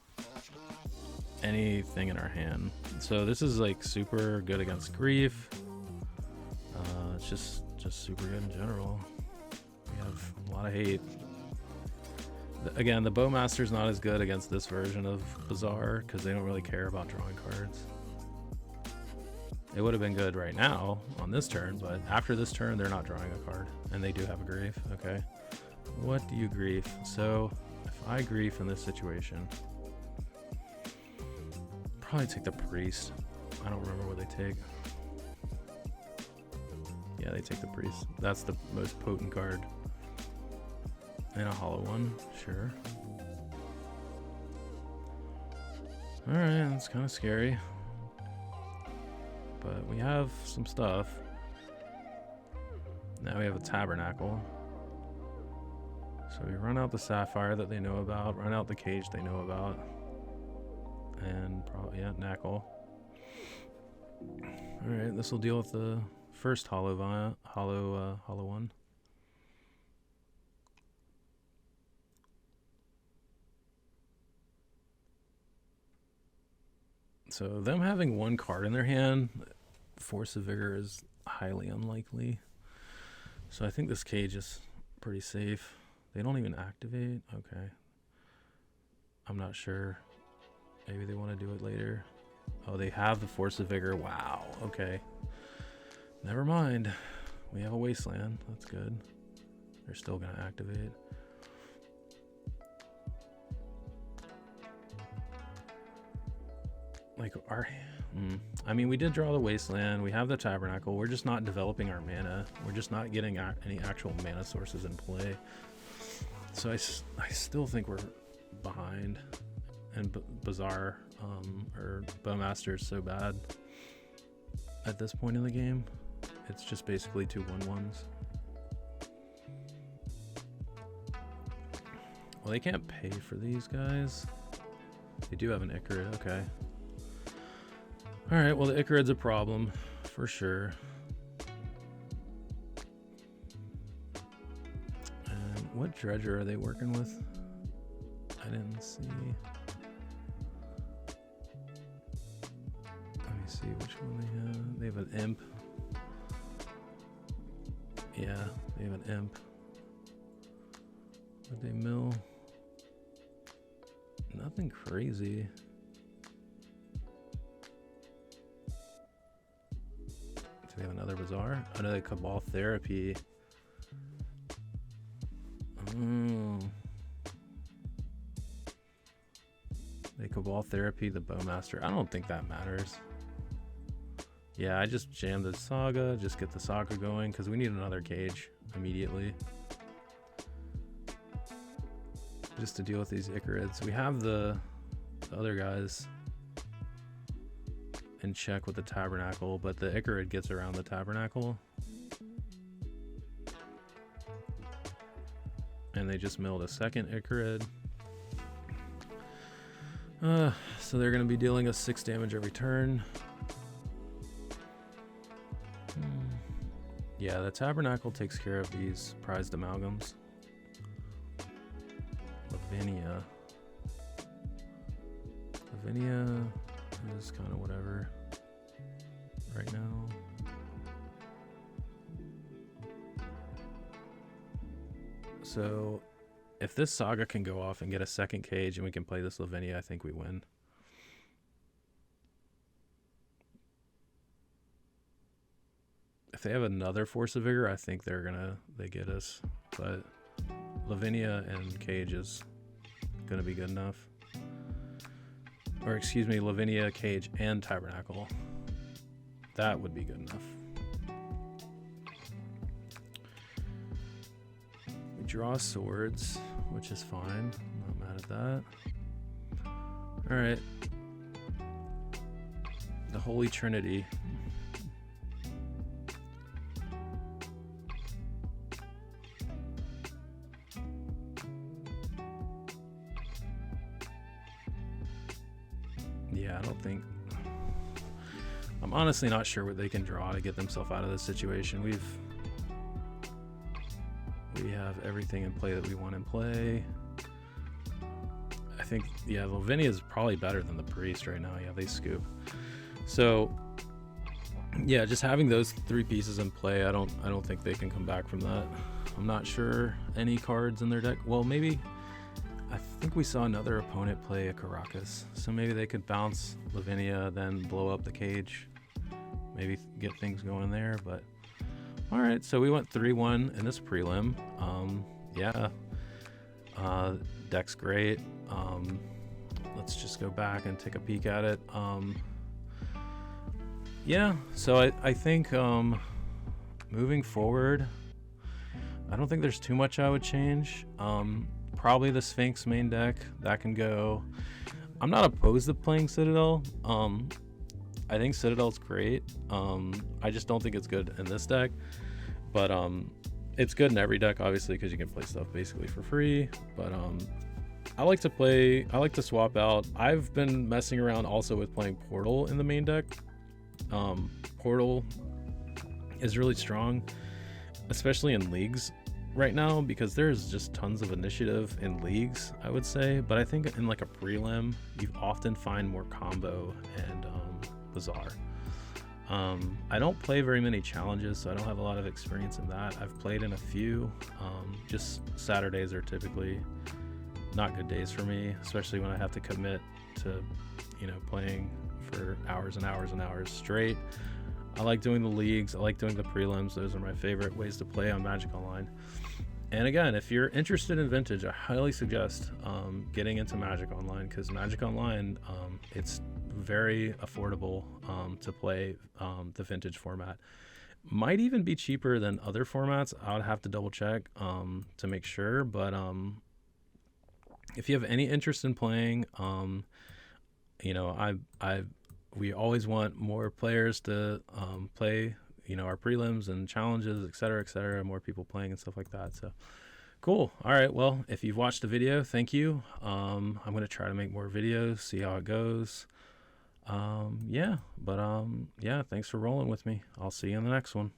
anything in our hand. So this is like super good against Grief. It's just super good in general. We have a lot of hate. Again, the Bowmaster's not as good against this version of Bazaar because they don't really care about drawing cards. It would have been good right now on this turn, but after this turn, they're not drawing a card. And they do have a Grief. Okay. What do you Grief? So if I Grief in this situation, probably take the Priest. I don't remember what they take. Yeah, they take the Priest. That's the most potent card. And a hollow one, sure. Alright, that's kind of scary. But we have some stuff. Now we have a Tabernacle. So we run out the Sapphire that they know about, run out the Cage they know about. And probably, yeah, Knackle. Alright, this will deal with the first hollow one. So them having one card in their hand, Force of Vigor is highly unlikely. So I think this Cage is pretty safe. They don't even activate? Okay. I'm not sure. Maybe they want to do it later. Oh, they have the Force of Vigor. Wow. Okay. Never mind. We have a Wasteland. That's good. They're still going to activate. Like our... I mean, we did draw the Wasteland. We have the Tabernacle. We're just not developing our mana. We're just not getting any actual mana sources in play. So I still think we're behind. and Bazaar or Bowmaster is so bad at this point in the game. It's just basically 2 1/1s. Well, they can't pay for these guys. They do have an Icarid, okay. Alright, well the Icarid's a problem, for sure. And what dredger are they working with? I didn't see. Let me see which one they have. They have an imp. Yeah, they have an imp. Would they mill? Nothing crazy. Do they have another Bazaar? Oh no, they Cabal Therapy. Oh. They Cabal Therapy the Bowmaster. I don't think that matters. Yeah, I just jammed the Saga, just get the Saga going, because we need another cage immediately. Just to deal with these Icarids. We have the other guys in check with the Tabernacle, but the Icarid gets around the Tabernacle. And they just milled a second Icarid. So they're going to be dealing us 6 damage every turn. Yeah, the Tabernacle takes care of these prized amalgams. Lavinia is kind of whatever right now. So if this Saga can go off and get a second cage and we can play this Lavinia, I think we win. If they have another Force of Vigor, I think they get us. But Lavinia and cage is gonna be good enough. Or excuse me, Lavinia, cage, and Tabernacle. That would be good enough. We draw swords, which is fine. I'm not mad at that. Alright. The Holy Trinity. Yeah, I don't think... I'm honestly not sure what they can draw to get themselves out of this situation. We have everything in play that we want in play. I think, yeah, Lavinia is probably better than the Priest right now. Yeah, they scoop. So, yeah, just having those 3 pieces in play, I don't think they can come back from that. I'm not sure any cards in their deck. Well, maybe... I think we saw another opponent play a Caracas, so maybe they could bounce Lavinia, then blow up the cage, maybe get things going there. But all right, so we went 3-1 in this prelim. Yeah, deck's great. Let's just go back and take a peek at it. Yeah, so I think moving forward, I don't think there's too much I would change. Probably the Sphinx main deck, that can go. I'm not opposed to playing Citadel. I think Citadel's great. I just don't think it's good in this deck. But it's good in every deck, obviously, because you can play stuff basically for free. But I like to swap out. I've been messing around also with playing Portal in the main deck. Portal is really strong, especially in leagues right now, because there's just tons of initiative in leagues, I would say. But I think in like a prelim, you often find more combo and Bazaar. I don't play very many challenges, so I don't have a lot of experience in that. I've played in a few. Just Saturdays are typically not good days for me, especially when I have to commit to, playing for hours and hours and hours straight. I like doing the leagues. I like doing the prelims. Those are my favorite ways to play on Magic Online. And again, if you're interested in Vintage, I highly suggest getting into Magic Online, because Magic Online, it's very affordable to play the Vintage format. Might even be cheaper than other formats. I would have to double check to make sure, but if you have any interest in playing, you know, we always want more players to play, you know, our prelims and challenges, et cetera, more people playing and stuff like that. So cool. All right. Well, if you've watched the video, thank you. I'm going to try to make more videos, see how it goes. Yeah, but yeah, thanks for rolling with me. I'll see you in the next one.